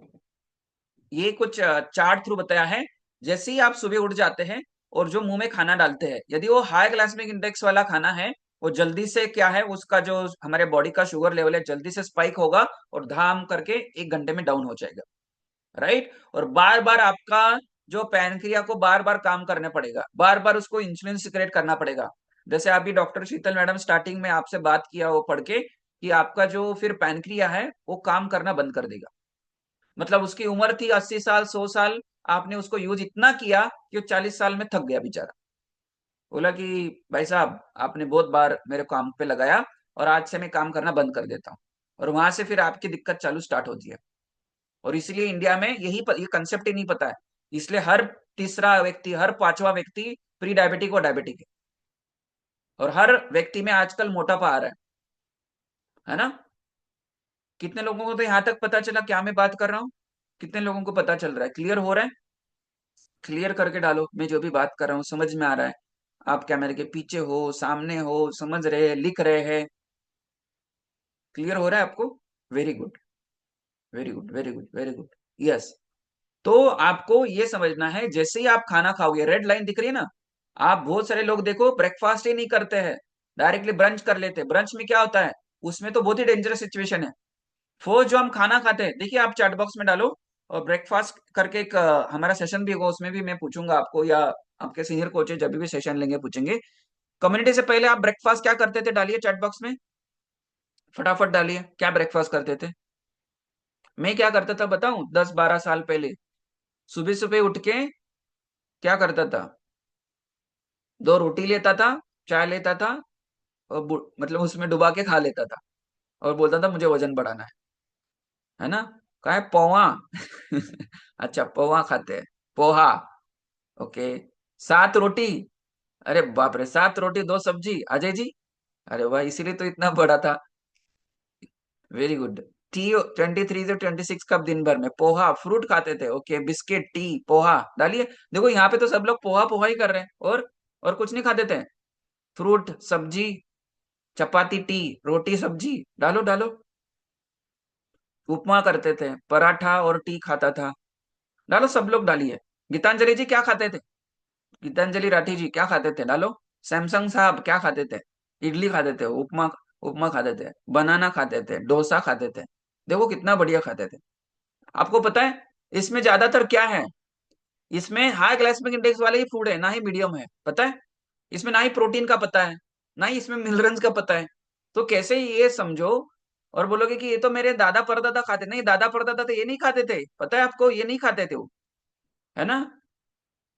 ये कुछ चार्ट थ्रू बताया है। जैसे ही आप सुबह उठ जाते हैं और जो मुंह में खाना डालते हैं, यदि वो हाई ग्लाइसेमिक इंडेक्स वाला खाना है, वो जल्दी से क्या है, उसका जो हमारे बॉडी का शुगर लेवल है जल्दी से स्पाइक होगा और धाम करके 1 घंटे में डाउन हो जाएगा, राइट। और बार बार आपका जो पैनक्रिया को बार बार काम करने पड़ेगा, बार बार उसको इंसुलिन सिक्रेट करना पड़ेगा। जैसे अभी डॉक्टर शीतल मैडम स्टार्टिंग में आपसे बात किया वो पढ़ के, कि आपका जो फिर पैनक्रिया है वो काम करना बंद कर देगा। मतलब उसकी उम्र थी 80 साल 100 साल, आपने उसको यूज इतना किया कि वो 40 साल में थक गया बेचारा। बोला कि भाई साहब आपने बहुत बार मेरे काम पे लगाया और आज से मैं काम करना बंद कर देता हूँ। और वहां से फिर आपकी दिक्कत चालू स्टार्ट होती है। और इसलिए इंडिया में ये कंसेप्ट ही नहीं पता है, इसलिए हर तीसरा व्यक्ति, हर पांचवा व्यक्ति प्री डायबिटिक और डायबिटिक है। और हर व्यक्ति में आजकल मोटापा आ रहा है ना। कितने लोगों को तो यहाँ तक पता चला क्या मैं बात कर रहा हूँ, कितने लोगों को पता चल रहा है, क्लियर हो रहा है? क्लियर करके डालो, मैं जो भी बात कर रहा हूँ समझ में आ रहा है? आप कैमरे के पीछे हो, सामने हो, समझ रहे हैं, लिख रहे हैं, क्लियर हो रहा है आपको? Very good, very good, very good, very good, yes. तो आपको ये समझना है, जैसे ही आप खाना खाओगे, रेड लाइन दिख रही है ना, आप बहुत सारे लोग देखो ब्रेकफास्ट ही नहीं करते हैं, डायरेक्टली ब्रंच कर लेते हैं। ब्रंच में क्या होता है, उसमें तो बहुत ही डेंजरस सिचुएशन है। फर्स्ट जो हम खाना खाते हैं, देखिए आप चैट बॉक्स में डालो, और ब्रेकफास्ट करके एक हमारा सेशन भी होगा, उसमें भी मैं पूछूंगा आपको, या आपके सीनियर कोचेज जब भी सेशन लेंगे पूछेंगे। कम्युनिटी से पहले आप ब्रेकफास्ट क्या करते थे, डालिए चैट बॉक्स में, फटाफट डालिए क्या ब्रेकफास्ट करते थे। मैं क्या करता था बताऊं, 10-12 साल पहले सुबह सुबह उठ के क्या करता था, 2 रोटी लेता था, चाय लेता था, और मतलब उसमें डुबा के खा लेता था, और बोलता था मुझे वजन बढ़ाना है ना। क्या है, पोहा अच्छा पोहा खाते हैं, पोहा, ओके। 7 रोटी, अरे बाप रे, 7 रोटी 2 सब्जी, अजय जी, अरे वाह, इसीलिए तो इतना बड़ा था। Very good. टी 23 से 26 कप दिन भर में, पोहा, फ्रूट खाते थे, ओके, बिस्किट, टी, पोहा डालिए। देखो यहाँ पे तो सब लोग पोहा पोहा ही कर रहे हैं, और कुछ नहीं खाते थे, फ्रूट सब्जी, चपाती टी, रोटी सब्जी, डालो डालो। उपमा करते थे, पराठा और टी खाता था, डालो सब लोग डालिए। गीतांजलि जी क्या खाते थे, गीतांजलि राठी जी क्या खाते थे, डालो। सैमसंग साहब क्या खाते थे, इडली खाते थे, उपमा, उपमा खाते थे, बनाना खाते थे, डोसा खाते थे। देखो कितना बढ़िया खाते थे। आपको पता है इसमें ज्यादातर क्या है, इसमें हाई ग्लाइसेमिक इंडेक्स वाले ही फूड है, ना ही मीडियम है, पता है। इसमें ना ही प्रोटीन का पता है, ना ही इसमें मिनरल्स का पता है। तो कैसे ये समझो और बोलोगे कि ये तो मेरे दादा परदादा खाते, नहीं, दादा परदादा तो ये नहीं खाते थे, पता है आपको, ये नहीं खाते थे वो, है ना।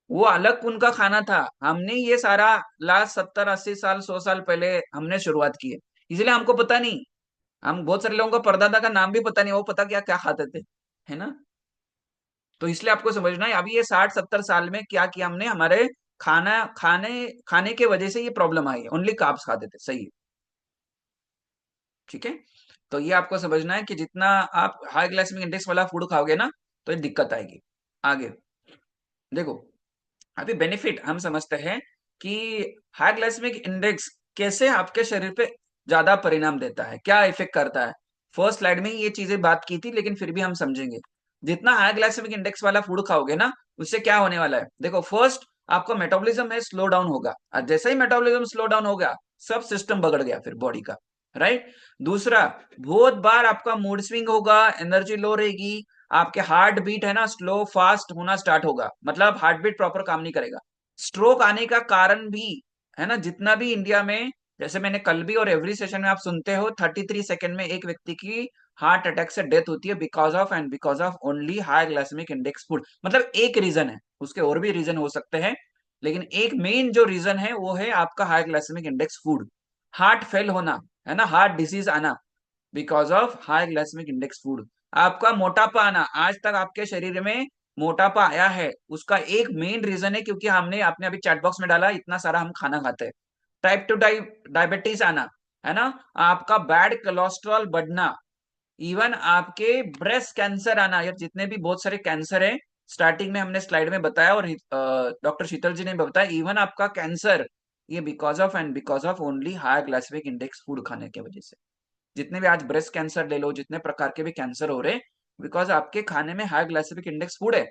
वो अलग उनका खाना था। हमने ये सारा लास्ट 70 80 साल 100 साल पहले हमने शुरुआत की है, इसलिए हमको पता नहीं। हम बहुत सारे लोगों को परदादा का नाम भी पता नहीं, वो पता क्या क्या खाते थे, है ना। तो इसलिए आपको समझना है अभी ये 60 70 साल में क्या किया हमने, हमारे खाने खाने के वजह से ये प्रॉब्लम आई है। ओनली कार्ब्स खाते थे, सही है, ठीक है। तो ये आपको समझना है कि जितना आप हाई ग्लाइसेमिक इंडेक्स वाला फूड खाओगे ना, तो ये दिक्कत आएगी आगे। देखो, अभी बेनिफिट हम समझते हैं कि हाई ग्लाइसेमिक इंडेक्स कैसे आपके शरीर पे ज्यादा परिणाम देता है, क्या इफेक्ट करता है। फर्स्ट स्लाइड में ही ये चीजें बात की थी, लेकिन फिर भी हम समझेंगे। जितना हाई ग्लाइसेमिक इंडेक्स वाला फूड खाओगे ना, उससे क्या होने वाला है, देखो, फर्स्ट आपका मेटाबॉलिज्म है स्लो डाउन होगा, और जैसे ही मेटाबॉलिज्म स्लो डाउन होगा, सब सिस्टम बगड़ गया फिर बॉडी का, राइट। दूसरा, बहुत बार आपका मूड स्विंग होगा, एनर्जी लो रहेगी, आपके हार्ट बीट है ना स्लो फास्ट होना स्टार्ट होगा, मतलब हार्ट बीट प्रॉपर काम नहीं करेगा। स्ट्रोक आने का कारण भी, है ना, जितना भी इंडिया में, जैसे मैंने कल भी और एवरी सेशन में आप सुनते हो, 33 सेकंड में एक व्यक्ति की हार्ट अटैक से डेथ होती है, because of only high glycemic index food. मतलब एक रीजन है, उसके और भी रीजन हो सकते हैं, लेकिन एक मेन जो रीजन है वो है आपका high glycemic index food. Heart fail होना, है ना, हार्ट डिसीज आना, because of high glycemic index food. आपका मोटापा आना, आज तक आपके शरीर में मोटापा आया है, उसका एक मेन रीजन है क्योंकि हमने आपने अभी चैट बॉक्स में डाला, इतना सारा हम खाना खाते हैं। टाइप टू डायबिटीज आना, है ना, आपका बैड कोलेस्ट्रॉल बढ़ना, इवन आपके ब्रेस्ट कैंसर आना, यार जितने भी बहुत सारे कैंसर है, स्टार्टिंग में हमने स्लाइड में बताया और डॉक्टर शीतल जी ने बताया, इवन आपका कैंसर, ये because of only high glycemic index food खाने की वजह से। जितने भी आज ब्रेस्ट कैंसर ले लो, जितने प्रकार के भी कैंसर हो रहे, बिकॉज आपके खाने में हाई ग्लाइसेमिक इंडेक्स फूड है।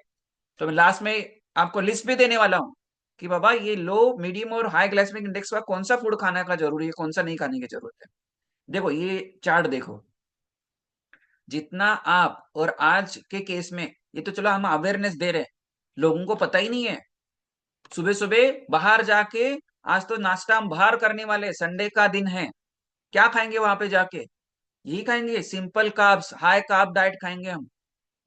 तो मैं लास्ट में आपको लिस्ट भी देने वाला हूँ कि बाबा ये लो, मीडियम और हाई ग्लाइसेमिक इंडेक्स का कौन सा फूड खाने का जरूरी है, कौन सा नहीं खाने की जरूरत है। देखो ये चार्ट देखो, जितना आप, और आज के केस में ये तो चलो हम अवेयरनेस दे रहे हैं, लोगों को पता ही नहीं है। सुबह सुबह बाहर जाके, आज तो नाश्ता हम बाहर करने वाले, संडे का दिन है, क्या खाएंगे वहां पे जाके, यही खाएंगे, simple carbs, high carb diet खाएंगे हम।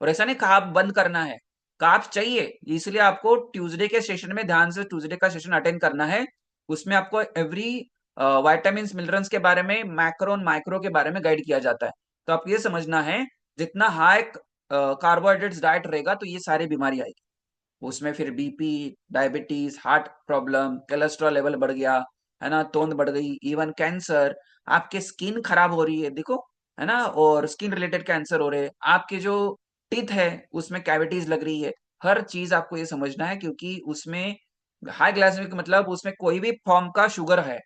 और ऐसा नहीं कार्ब बंद करना है, कार्ब चाहिए, इसलिए आपको ट्यूसडे के सेशन में ध्यान से ट्यूसडे का सेशन अटेंड करना है। उसमें आपको एवरी वाइटामिन मिनरल्स के बारे में, मैक्रो और माइक्रो के बारे में गाइड किया जाता है। तो आप ये समझना है, जितना हाई कार्बोहाइड्रेट्स डाइट रहेगा तो ये सारी बीमारी आएगी, उसमें फिर BP, diabetes, heart problem, cholesterol level बढ़ गया, है ना, तोंद बढ़ गई, इवन कैंसर, आपके स्किन खराब हो रही है, देखो, है ना, और स्किन रिलेटेड कैंसर हो रहे हैं, आपके जो टीथ है उसमें कैविटीज लग रही है। हर चीज आपको ये समझना है, क्योंकि उसमें हाई ग्लाइसेमिक मतलब उसमें कोई भी फॉर्म का शुगर है,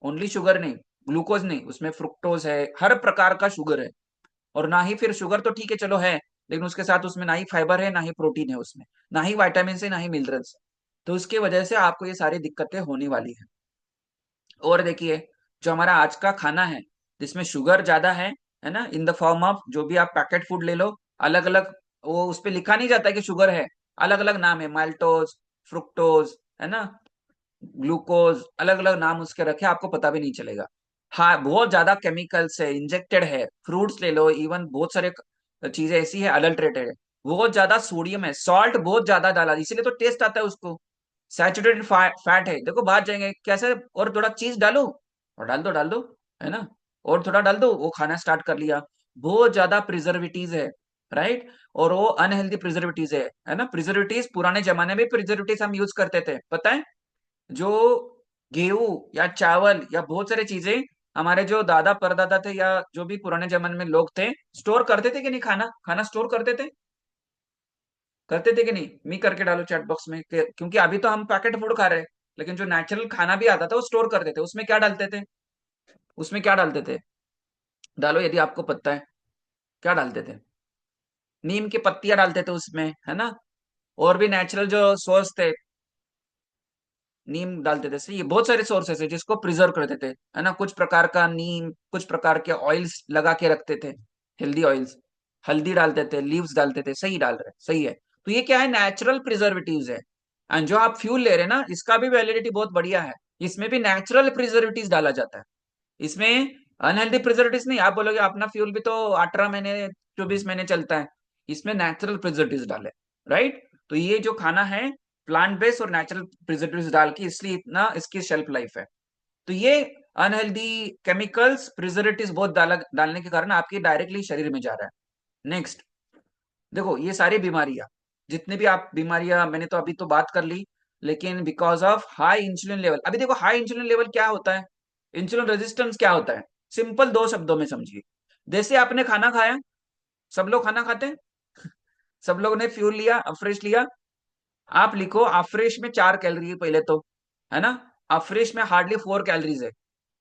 ओनली शुगर नहीं, ग्लूकोज नहीं, उसमें फ्रुक्टोज है, हर प्रकार का शुगर है। और ना ही फिर शुगर तो ठीक है चलो है, लेकिन उसके साथ उसमें ना ही फाइबर है, ना ही प्रोटीन है उसमें, ना ही वाइटामिन है, ना ही मिनरल्स। तो उसकी वजह से आपको ये सारी दिक्कतें होने वाली है। और देखिए, जो हमारा आज का खाना है जिसमें शुगर ज्यादा है ना, इन द फॉर्म ऑफ जो भी आप पैकेट फूड ले लो, अलग अलग, वो उस पर लिखा नहीं जाता है कि शुगर है, अलग अलग नाम है, माल्टोज, फ्रुक्टोज, है ना, ग्लूकोज, अलग अलग नाम उसके रखे, आपको पता भी नहीं चलेगा। हाँ, बहुत ज्यादा केमिकल्स है, इंजेक्टेड है, फ्रूट्स ले लो, इवन बहुत सारे चीजें ऐसी है अडल्ट्रेटेड है, बहुत ज्यादा सोडियम है, सॉल्ट बहुत ज्यादा डाला, इसीलिए तो टेस्ट आता है उसको। सैचुरेटेड फैट है, देखो बाहर जाएंगे कैसे, और थोड़ा चीज डालो, और डाल दो, है ना, और थोड़ा डाल दो, वो खाना स्टार्ट कर लिया। बहुत ज्यादा प्रिजर्वेटिव है, राइट, और वो अनहेल्दी प्रिजर्वेटिव है ना। प्रिजर्वेटिव पुराने जमाने में प्रिजर्वेटिव हम यूज करते थे, पता है, जो गेहूं या चावल या बहुत सारी चीजें हमारे जो दादा परदादा थे या जो भी पुराने जमाने में लोग थे, स्टोर करते थे कि नहीं, खाना खाना स्टोर करते थे कि नहीं, मी करके डालो चैट बॉक्स में क्योंकि अभी तो हम पैकेट फूड खा रहे हैं, लेकिन जो नेचुरल खाना भी आता था वो स्टोर करते थे। उसमें क्या डालते थे, उसमें क्या डालते थे, डालो यदि आपको पता है, क्या डालते थे, नीम की पत्तियां डालते थे उसमें, है ना, और भी नेचुरल जो सोर्स थे, नीम डालते थे, ये बहुत सारे सोर्सेस है जिसको प्रिजर्व करते थे, है ना, कुछ प्रकार का नीम, कुछ प्रकार के ऑयल्स लगा के रखते थे, हेल्दी ऑयल्स, हल्दी डालते थे, लीव्स डालते थे, सही डाल रहे, सही है। तो ये क्या है, नेचुरल प्रिजर्वेटिव्स है। एंड जो आप फ्यूल ले रहे हैं ना, इसका भी वैलिडिटी बहुत बढ़िया है, इसमें भी नेचुरल प्रिजर्वेटिव्स डाला जाता है। इसमें अनहेल्दी प्रिजर्वेटिव्स नहीं। आप बोलोगे अपना फ्यूल भी तो 18 महीने 24 महीने चलता है, इसमें नेचुरल प्रिजर्वेटिव्स डाले, राइट। तो ये जो खाना है प्लांट बेस्ड और नेचुरल प्रिजर्वेटिव्स डाल के, इसलिए इतना इसकी शेल्फ लाइफ है। तो ये अनहेल्दी केमिकल्स प्रिजर्वेटिव्स बहुत डालने के कारण आपके डायरेक्टली शरीर में जा रहा है। नेक्स्ट देखो, ये सारी बीमारियां, जितने भी आप बीमारियां मैंने तो अभी तो बात कर ली, लेकिन because of high insulin level. अभी देखो हाई इंसुलिन लेवल क्या होता है, इंसुलिन रेजिस्टेंस क्या होता है, सिंपल 2 शब्दों में समझिए। जैसे आपने खाना खाया, सब लोग खाना खाते हैं, सब लोगों ने फ्यूल लिया, अफ्रेश लिया। आप लिखो अफ्रेश में 4 कैलोरी है पहले तो, है ना। अफ्रेश में हार्डली 4 कैलोरीज है,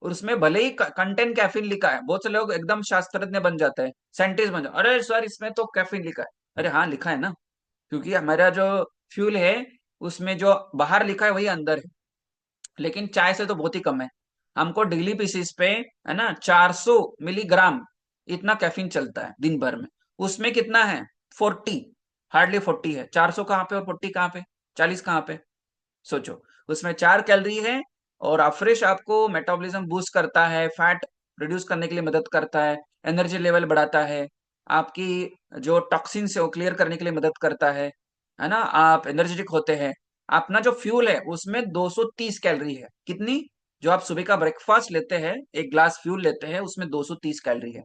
और उसमें भले ही कंटेंट कैफीन लिखा है, बहुत से लोग एकदम शास्त्रज्ञ बन जाते हैं, साइंटिस्ट बन जाते हैं, अरे सर इसमें तो कैफीन लिखा है। अरे हाँ लिखा है ना, क्योंकि हमारा जो फ्यूल है उसमें जो बाहर लिखा है वही अंदर है, लेकिन चाय से तो बहुत ही कम है। हमको डेली बेसिस पे, है ना, 400 मिलीग्राम इतना कैफीन चलता है दिन भर में। उसमें कितना है, 40, हार्डली 40 है। 400 कहाँ पे और 40 कहाँ पे, 40 कहाँ पे, सोचो। उसमें 4 कैलोरी है, और अफ्रेश आपको मेटाबॉलिज्म बूस्ट करता है, फैट रिड्यूस करने के लिए मदद करता है, एनर्जी लेवल बढ़ाता है, आपकी जो टॉक्सिन है वो क्लियर करने के लिए मदद करता है ना, आप एनर्जेटिक होते हैं। अपना जो फ्यूल है उसमें 230 कैलोरी है। कितनी, जो आप सुबह का ब्रेकफास्ट लेते हैं, एक ग्लास फ्यूल लेते हैं, उसमें 230 कैलोरी है।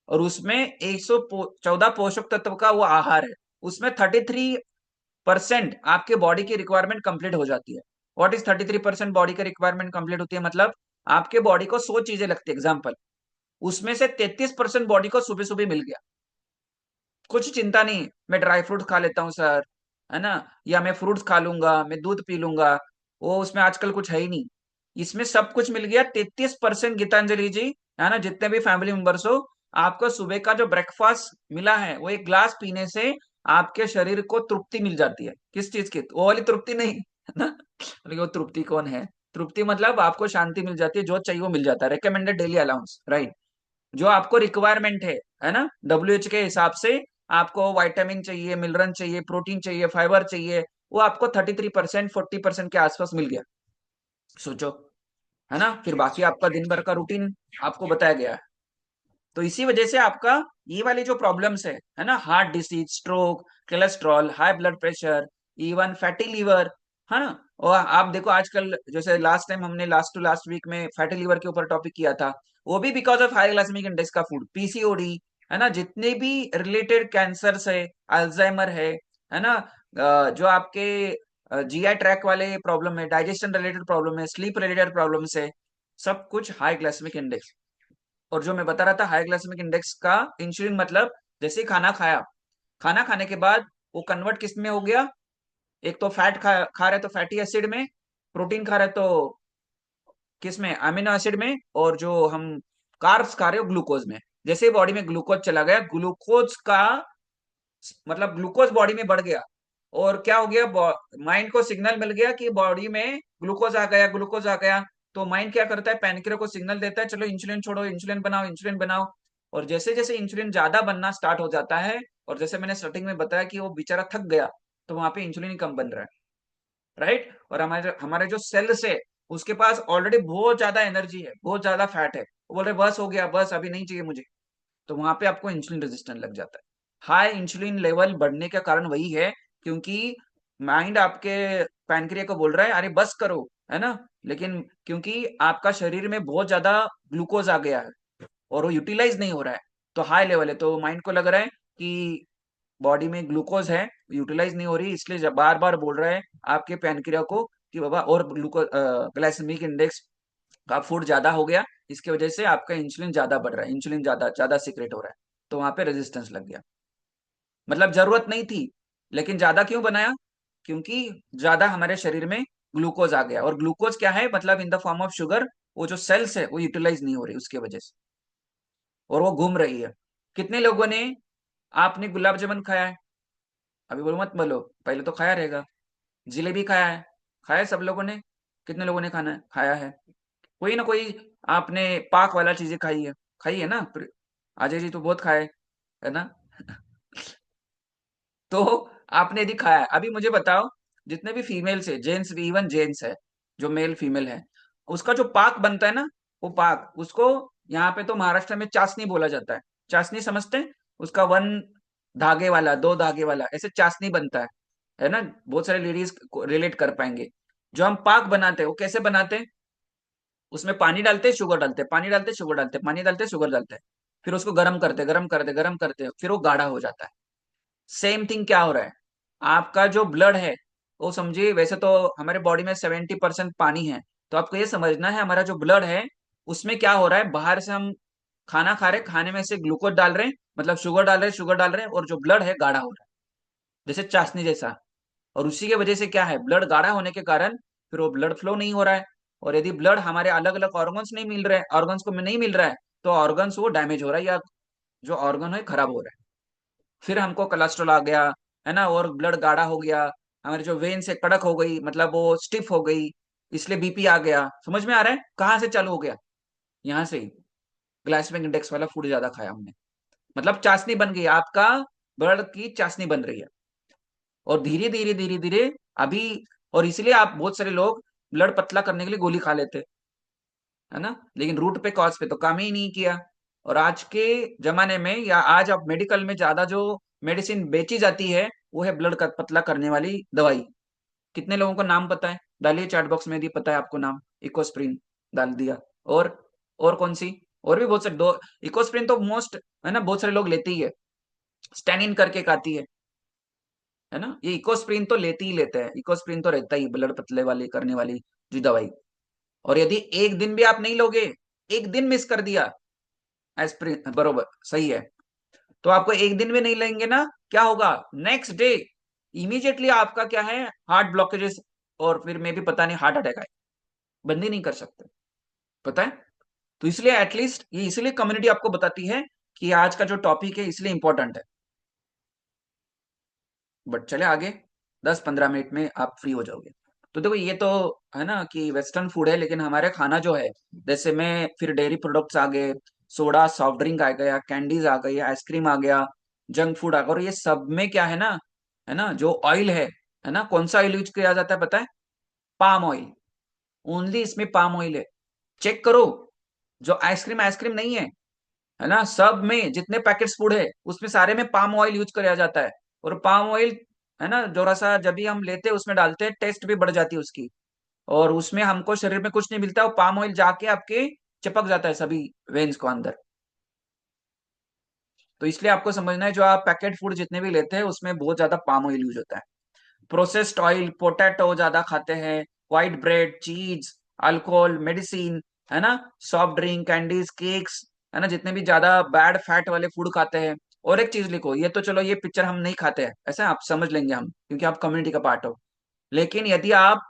और उसमें 114 पोषक तत्व का वो आहार है, उसमें 33% आपके बॉडी की रिक्वायरमेंट कंप्लीट हो जाती है। व्हाट इज 33% बॉडी की रिक्वायरमेंट कंप्लीट होती है, मतलब आपके बॉडी को 100 चीजें लगती है, एग्जाम्पल, उसमें से 33% बॉडी को सुबह सुबह मिल गया। कुछ चिंता नहीं, मैं ड्राई फ्रूट खा लेता हूँ सर, है ना, या मैं फ्रूट्स खा लूंगा, मैं दूध पी लूंगा, वो उसमें आजकल कुछ है ही नहीं। इसमें सब कुछ मिल गया 33%। गीतांजलि जी, है ना, जितने भी फैमिली मेंबर्स हो, आपको सुबह का जो ब्रेकफास्ट मिला है वो एक ग्लास पीने से आपके शरीर को तृप्ति मिल जाती है। किस चीज की, वो वाली तृप्ति नहीं, है ना। लेकिन वो तृप्ति कौन है, तृप्ति मतलब आपको शांति मिल जाती है, जो चाहिए वो मिल जाता है, रिकमेंडेड डेली अलाउंस, राइट। जो आपको रिक्वायरमेंट है ना, डब्ल्यूएच के हिसाब से आपको विटामिन चाहिए, मिनरल चाहिए, प्रोटीन चाहिए, फाइबर चाहिए, वो आपको 33% 40% के आसपास मिल गया, सोचो, है ना। फिर बाकी आपका दिन भर का रूटीन आपको बताया गया है। तो इसी वजह से आपका ये वाली जो प्रॉब्लम्स है ना, heart disease, stroke, cholesterol, high blood pressure, even fatty liver, है ना। और आप देखो आजकल, जैसे लास्ट टाइम हमने लास्ट टू लास्ट वीक में फैटी लीवर के ऊपर टॉपिक किया था, वो भी because of high glycemic index का फूड, पीसीओडी, है ना, जितने भी रिलेटेड कैंसर्स है, अल्जाइमर है ना, जो आपके जीआई ट्रैक वाले प्रॉब्लम है, डाइजेशन रिलेटेड प्रॉब्लम है, स्लीप रिलेटेड प्रॉब्लम्स है, सब कुछ हाई ग्लाइसेमिक इंडेक्स। और जो मैं बता रहा था हाई ग्लाइसेमिक इंडेक्स का, इंसुलिन मतलब जैसे ही खाना खाया, खाना खाने के बाद वो कन्वर्ट किस में हो गया, एक तो फैट खा रहे तो फैटी एसिड में, प्रोटीन खा रहे तो किस में, अमीनो एसिड में, और जो हम कार्ब्स खा रहे हो ग्लूकोज में। जैसे ही बॉडी में ग्लूकोज चला गया, ग्लूकोज का मतलब ग्लूकोज बॉडी में बढ़ गया, और क्या हो गया, माइंड को सिग्नल मिल गया कि बॉडी में ग्लूकोज आ गया, ग्लूकोज आ गया। तो माइंड क्या करता है, पैनक्रिया को सिग्नल देता है, चलो इंसुलिन छोड़ो, इंसुलिन बनाओ, इंसुलिन बनाओ। और जैसे जैसे इंसुलिन ज्यादा बनना स्टार्ट हो जाता है, और जैसे मैंने स्टार्टिंग में बताया कि वो बेचारा थक गया, तो वहां पे इंसुलिन ही कम बन रहा है, राइट। और हमारे हमारे जो सेल्स है, उसके पास ऑलरेडी बहुत ज्यादा एनर्जी है, बहुत ज्यादा फैट है, वो बोल रहे बस हो गया, बस अभी नहीं चाहिए मुझे। तो वहां पे आपको इंसुलिन रेजिस्टेंस लग जाता है। हाई इंसुलिन लेवल बढ़ने का कारण वही है, क्योंकि माइंड आपके पैनक्रिया को बोल रहा है अरे बस करो, है ना, लेकिन क्योंकि आपका शरीर में बहुत ज्यादा ग्लूकोज आ गया है और वो यूटिलाइज नहीं हो रहा है, तो हाई लेवल है, तो माइंड को लग रहा है कि बॉडी में ग्लूकोज है, यूटिलाइज नहीं हो रही, इसलिए बार बार बोल रहा है आपके पैनक्रिया को कि बाबा, और ग्लूकोज ग्लाइसेमिक इंडेक्स का फूड ज्यादा हो गया, इसकी वजह से आपका इंसुलिन ज्यादा बढ़ रहा है, इंसुलिन ज्यादा ज्यादा सीक्रेट हो रहा है, तो वहां पे रेजिस्टेंस लग गया। मतलब जरूरत नहीं थी, लेकिन ज्यादा क्यों बनाया, क्योंकि ज्यादा हमारे शरीर में ग्लूकोज आ गया, और ग्लूकोज क्या है, मतलब in the form of sugar, वो जो सेल्स है वो यूटिलाइज नहीं हो रही उसकी वजह से, और वो घूम रही है। कितने लोगों ने, आपने गुलाब जामुन खाया है, अभी बोलो मत बोलो, पहले तो खाया रहेगा। जिलेबी खाया है सब लोगों ने, कितने लोगों ने खाना है, खाया है, कोई ना कोई। आपने पाक वाला चीजें खाई है ना, अजय जी तो बहुत खाए, है ना। तो आपने यदि खाया है, अभी मुझे बताओ, जितने भी फीमेल्स है, जेंट्स भी, इवन जेंट्स है, जो मेल फीमेल है, उसका जो पाक बनता है ना, वो पाक, उसको यहाँ पे तो महाराष्ट्र में चाशनी बोला जाता है। चाशनी समझते हैं? उसका 1 धागे वाला, 2 धागे वाला, ऐसे चाशनी बनता है ना? बहुत सारे लेडीज रिलेट कर पाएंगे। जो हम पाक बनाते हैं वो कैसे बनाते हैं? उसमें पानी डालते हैं, शुगर डालते हैं, पानी डालते हैं, शुगर डालते हैं, पानी डालते हैं, शुगर डालते हैं, फिर उसको गर्म करते हैं, गर्म करते हैं, गर्म करते हैं, फिर वो गाढ़ा हो जाता है। सेम थिंग क्या हो रहा है, आपका जो ब्लड है, वो समझिए, वैसे तो हमारे बॉडी में 70% पानी है, तो आपको ये समझना है हमारा जो ब्लड है उसमें क्या हो रहा है, बाहर से हम खाना खा रहे हैं, खाने में से ग्लूकोज डाल रहे हैं, मतलब शुगर डाल रहे हैं, शुगर डाल रहे हैं, और जो ब्लड है गाढ़ा हो रहा है, जैसे चाशनी जैसा। और उसी की वजह से क्या है, ब्लड गाढ़ा होने के कारण फिर वो ब्लड फ्लो नहीं हो रहा है। और यदि ब्लड हमारे अलग अलग ऑर्गन्स नहीं मिल रहे हैं, ऑर्गन्स को नहीं मिल रहा है, तो ऑर्गन्स वो डैमेज हो रहा है, या जो ऑर्गन है खराब हो रहा है। फिर हमको कोलेस्ट्रॉल आ गया, है ना, और ब्लड गाढ़ा हो गया, हमारी जो वेन से कड़क हो गई, मतलब वो स्टिफ हो गई, इसलिए बीपी आ गया। समझ में आ रहा है कहाँ से चालू हो गया? यहाँ से ही, ग्लाइसेमिक इंडेक्स वाला फूड ज्यादा खाया हमने, मतलब चाशनी बन गई, आपका ब्लड की चाशनी बन रही है। और धीरे धीरे धीरे धीरे अभी, और इसलिए आप बहुत सारे लोग ब्लड पतला करने के लिए गोली खा लेते, है ना, लेकिन रूट पे कॉज पे तो काम ही नहीं किया। और आज के जमाने में, या आज आप मेडिकल में ज्यादा जो मेडिसिन बेची जाती है, वो है ब्लड का पतला करने वाली दवाई। कितने लोगों को नाम पता है? डालिए चैट बॉक्स में यदि पता है आपको नाम। इकोस्प्रिन डाल दिया, और कौन सी, और भी बहुत सारे, दो इकोस्प्रिन तो मोस्ट, है ना, बहुत सारे लोग लेते ही है। स्टेनिन करके एक आती है ना, ये इकोस्प्रिन तो लेते ही लेते हैं, इकोस्प्रिन तो रहता ही ब्लड पतले वाली करने वाली जो दवाई। और यदि एक दिन भी आप नहीं लोगे, एक दिन मिस कर दिया, एस्प्रिन बरोबर सही है, तो आपको एक दिन भी नहीं लेंगे ना, क्या होगा, नेक्स्ट डे इमीडिएटली आपका क्या है, हार्ट ब्लॉकेजेस, और फिर में भी पता नहीं हार्ट अटैक आए, बंद ही नहीं कर सकते, पता है। तो इसलिए एटलीस्ट ये, इसलिए कम्युनिटी आपको बताती है कि आज का जो टॉपिक है इसलिए इंपॉर्टेंट है। बट चले आगे, 10-15 मिनट में आप फ्री हो जाओगे। तो देखो, ये तो है ना कि वेस्टर्न फूड है, लेकिन हमारे खाना जो है, जैसे में फिर डेयरी प्रोडक्ट्स आ गए, सोडा सॉफ्ट ड्रिंक आ गया, कैंडीज आ गई, आइसक्रीम आ गया, जंक फूड आ गया, और ये सब में क्या है ना, जो ऑयल है ना, कौन सा ऑयल यूज किया जाता है पता है? Palm oil. ओनली इसमें पाम ऑयल है। चेक करो, जो आइसक्रीम आइसक्रीम नहीं है ना, सब में जितने पैकेट्स फूड है उसमें सारे में पाम ऑयल यूज किया जाता है। और पाम ऑयल, है ना, थोड़ा सा जब भी हम लेते हैं उसमें डालते हैं, टेस्ट भी बढ़ जाती है उसकी, और उसमें हमको शरीर में कुछ नहीं मिलता, वो पाम ऑयल जाके आपके चिपक जाता है सभी वेन्स को अंदर। तो इसलिए आपको समझना है, जो आप पैकेट फूड जितने भी लेते हैं उसमें बहुत ज्यादा पाम ऑयल यूज होता है। प्रोसेस्ड ऑयल, पोटैटो ज्यादा खाते हैं, व्हाइट ब्रेड, चीज, अल्कोहल, मेडिसिन, है ना, सॉफ्ट ड्रिंक, कैंडीज, केक्स, है ना, जितने भी ज्यादा बैड फैट वाले फूड खाते हैं। और एक चीज लिखो, ये तो चलो ये पिक्चर हम नहीं खाते हैं, ऐसा आप समझ लेंगे हम, क्योंकि आप कम्युनिटी का पार्ट हो। लेकिन यदि आप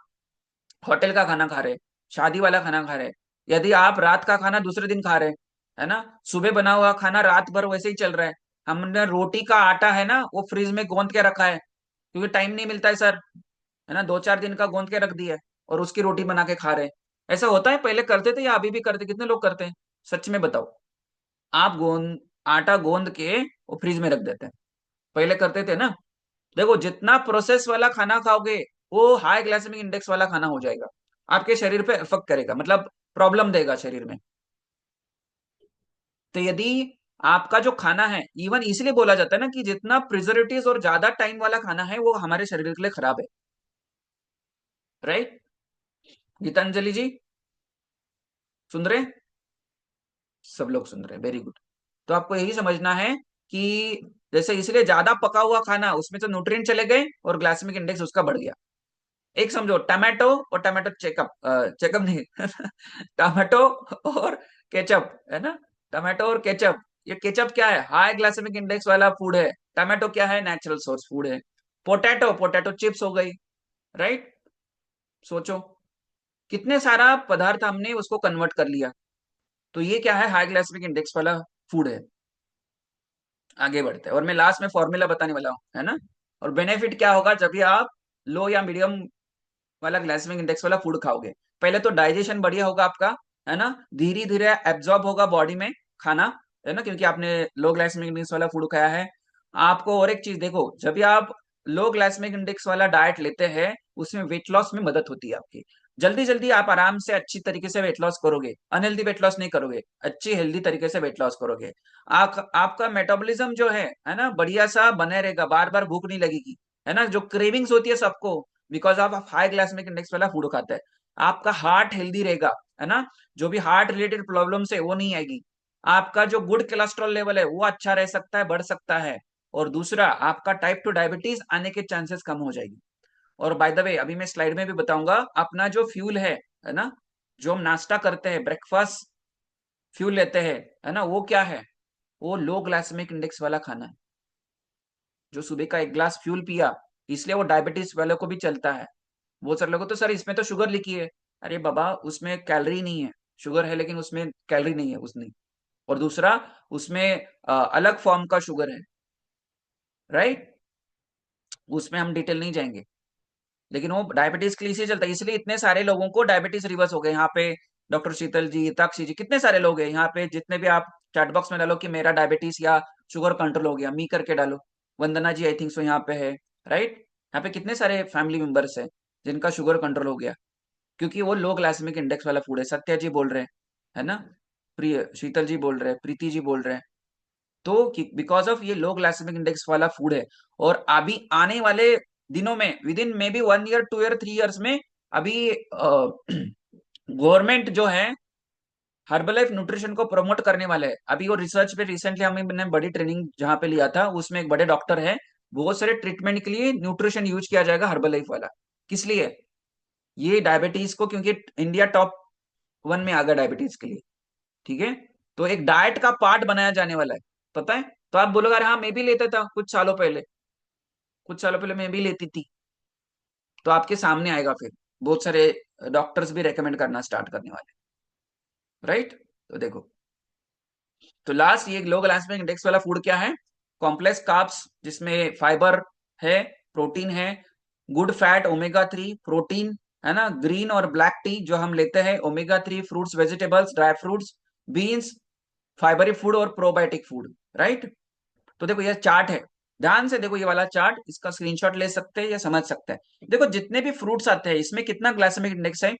होटल का खाना खा रहे, शादी वाला खाना खा रहे, यदि आप रात का खाना दूसरे दिन खा रहे, है ना, सुबह बना हुआ खाना रात भर वैसे ही चल रहा है, हमने रोटी का आटा है ना वो फ्रिज में गोंद के रखा है, क्योंकि टाइम नहीं मिलता है सर, है ना, 2-4 दिन का गोंद के रख दिया है, और उसकी रोटी बना के खा रहे हैं। ऐसा होता है? पहले करते थे या अभी भी करते? कितने लोग करते हैं सच में बताओ? आप गोंद, आटा गोंद के वो फ्रिज में रख देते हैं, पहले करते थे ना। देखो, जितना प्रोसेस वाला खाना खाओगे वो हाई ग्लाइसेमिक इंडेक्स वाला खाना हो जाएगा, आपके शरीर पे इफेक्ट करेगा, मतलब प्रॉब्लम देगा शरीर में। तो यदि आपका जो खाना है, इवन इसलिए बोला जाता है ना कि जितना प्रिजर्वेटिव्स और ज्यादा टाइम वाला खाना है वो हमारे शरीर के लिए खराब है, राइट? गीतांजलि जी सुन रहे हैं? सब लोग सुन रहे हैं, वेरी गुड। तो आपको यही समझना है कि जैसे इसलिए ज्यादा पका हुआ खाना, उसमें तो न्यूट्रिएंट चले गए और ग्लाइसेमिक इंडेक्स उसका बढ़ गया। एक समझो, टमाटो और टमाटो चेकअप, चेकअप नहीं टमाटो और केचप, है ना, टमाटो और केचप, ये केचप क्या है, हाई ग्लाइसेमिक इंडेक्स वाला फूड है। टमाटो क्या है, नेचुरल सोर्स फूड है। पोटैटो, पोटैटो चिप्स हो गई, राइट? सोचो कितने सारा पदार्थ हमने उसको कन्वर्ट कर लिया, तो ये क्या है, हाई ग्लाइसेमिक इंडेक्स वाला फूड है। आगे बढ़ते हैं, और मैं लास्ट में फॉर्मूला बताने वाला हूँ, है ना। और बेनिफिट क्या होगा जब भी आप लो या मीडियम वाला ग्लाइसेमिक इंडेक्स वाला फूड खाओगे? पहले तो डाइजेशन बढ़िया होगा आपका, है ना, धीरे धीरे एब्जॉर्ब होगा बॉडी में खाना, है ना, क्योंकि आपने लो ग्लाइसेमिक इंडेक्स वाला फूड खाया है। आपको और एक चीज देखो, जब भी आप लो ग्लाइसेमिक इंडेक्स वाला डाइट लेते हैं उसमें वेट लॉस में मदद होती है आपकी। जल्दी जल्दी आप आराम से अच्छी तरीके से वेट लॉस करोगे, अनहेल्दी वेट लॉस नहीं करोगे, अच्छी हेल्दी तरीके से वेट लॉस करोगे। आपका मेटाबॉलिज्म जो है ना, बढ़िया सा बने रहेगा, बार बार भूख नहीं लगेगी, है ना। जो क्रेविंग्स होती है सबको, बिकॉज आप हाई ग्लाइसेमिक इंडेक्स वाला फूड खाते हैं। आपका हार्ट हेल्दी रहेगा, है ना। जो भी हार्ट रिलेटेड प्रॉब्लम्स है वो नहीं आएगी। आपका जो गुड कोलेस्ट्रॉल लेवल है वो अच्छा रह सकता है, बढ़ सकता है। और दूसरा, आपका टाइप 2 डायबिटीज आने के चांसेस कम हो जाएगी। और बाय द वे, अभी मैं स्लाइड में भी बताऊंगा, अपना जो फ्यूल है ना, जो हम नाश्ता करते हैं, ब्रेकफास्ट फ्यूल लेते हैं, है ना, वो क्या है? वो लो ग्लाइसेमिक इंडेक्स वाला खाना है। जो सुबह का एक ग्लास फ्यूल पिया, इसलिए वो डायबिटीज वालों को भी चलता है। वो सर लोगों तो सर इसमें तो शुगर लिखी है। अरे बाबा, उसमें कैलोरी नहीं है, शुगर है लेकिन उसमें कैलोरी नहीं है उसने। और दूसरा, उसमें अलग फॉर्म का शुगर है, राइट। उसमें हम डिटेल नहीं जाएंगे, लेकिन वो डायबिटीज के लिए इसे चलता है। इसलिए इतने सारे लोगों को डायबिटीज रिवर्स हो गए। यहाँ पे डॉक्टर शीतल जी, ताक्षी जी, कितने सारे लोग हैं यहाँ पे। जितने भी आप चैट बॉक्स में डालो कि मेरा डायबिटीज या शुगर कंट्रोल हो गया, मी करके डालो। वंदना जी आई थिंक सो यहाँ पे है, राइट। यहाँ पे कितने सारे फैमिली मेंबर्स है जिनका शुगर कंट्रोल हो गया, क्योंकि वो लो ग्लाइसेमिक इंडेक्स वाला फूड है। सत्या जी बोल रहे हैं, है ना, प्रिय शीतल जी बोल रहे हैं, प्रीति जी बोल रहे हैं। तो बिकॉज ऑफ ये लो ग्लाइसेमिक इंडेक्स वाला फूड है। और अभी आने वाले दिनों में, with in may be 1 year, 2 year, 3 years में, अभी गवर्नमेंट जो है हर्बलाइफ न्यूट्रिशन को प्रमोट करने वाले है। अभी वो रिसर्च पे रिसेंटली हमने बड़ी ट्रेनिंग जहां पे लिया था, उसमें एक बड़े डॉक्टर है, बहुत सारे ट्रीटमेंट के लिए न्यूट्रिशन यूज किया जाएगा हर्बलाइफ वाला। किस लिए? ये डायबिटीज को, क्योंकि इंडिया टॉप 1 में आ गया डायबिटीज के लिए, ठीक है। तो एक डाइट का पार्ट बनाया जाने वाला है, पता है। तो आप बोलोगे, अरे हाँ मैं भी लेता था कुछ सालों पहले, कुछ सालों पहले मैं भी लेती थी। तो आपके सामने आएगा फिर, बहुत सारे डॉक्टर्स भी रेकमेंड करना स्टार्ट करने वाले, राइट। तो देखो, तो लास्ट, ये लो ग्लाइसेमिक इंडेक्स वाला फूड क्या है? कॉम्प्लेक्स कार्ब्स, जिसमें फाइबर है, प्रोटीन है, गुड फैट, ओमेगा 3 प्रोटीन, है ना। ग्रीन और ब्लैक टी जो हम लेते हैं, omega 3, fruits, vegetables, dry fruits, beans, fibery food और प्रोबायोटिक फूड, राइट। तो देखो ये चार्ट है, ध्यान से देखो ये वाला चार्ट, इसका स्क्रीनशॉट ले सकते हैं या समझ सकते हैं। देखो जितने भी फ्रूट्स आते हैं इसमें कितना ग्लाइसेमिक इंडेक्स है।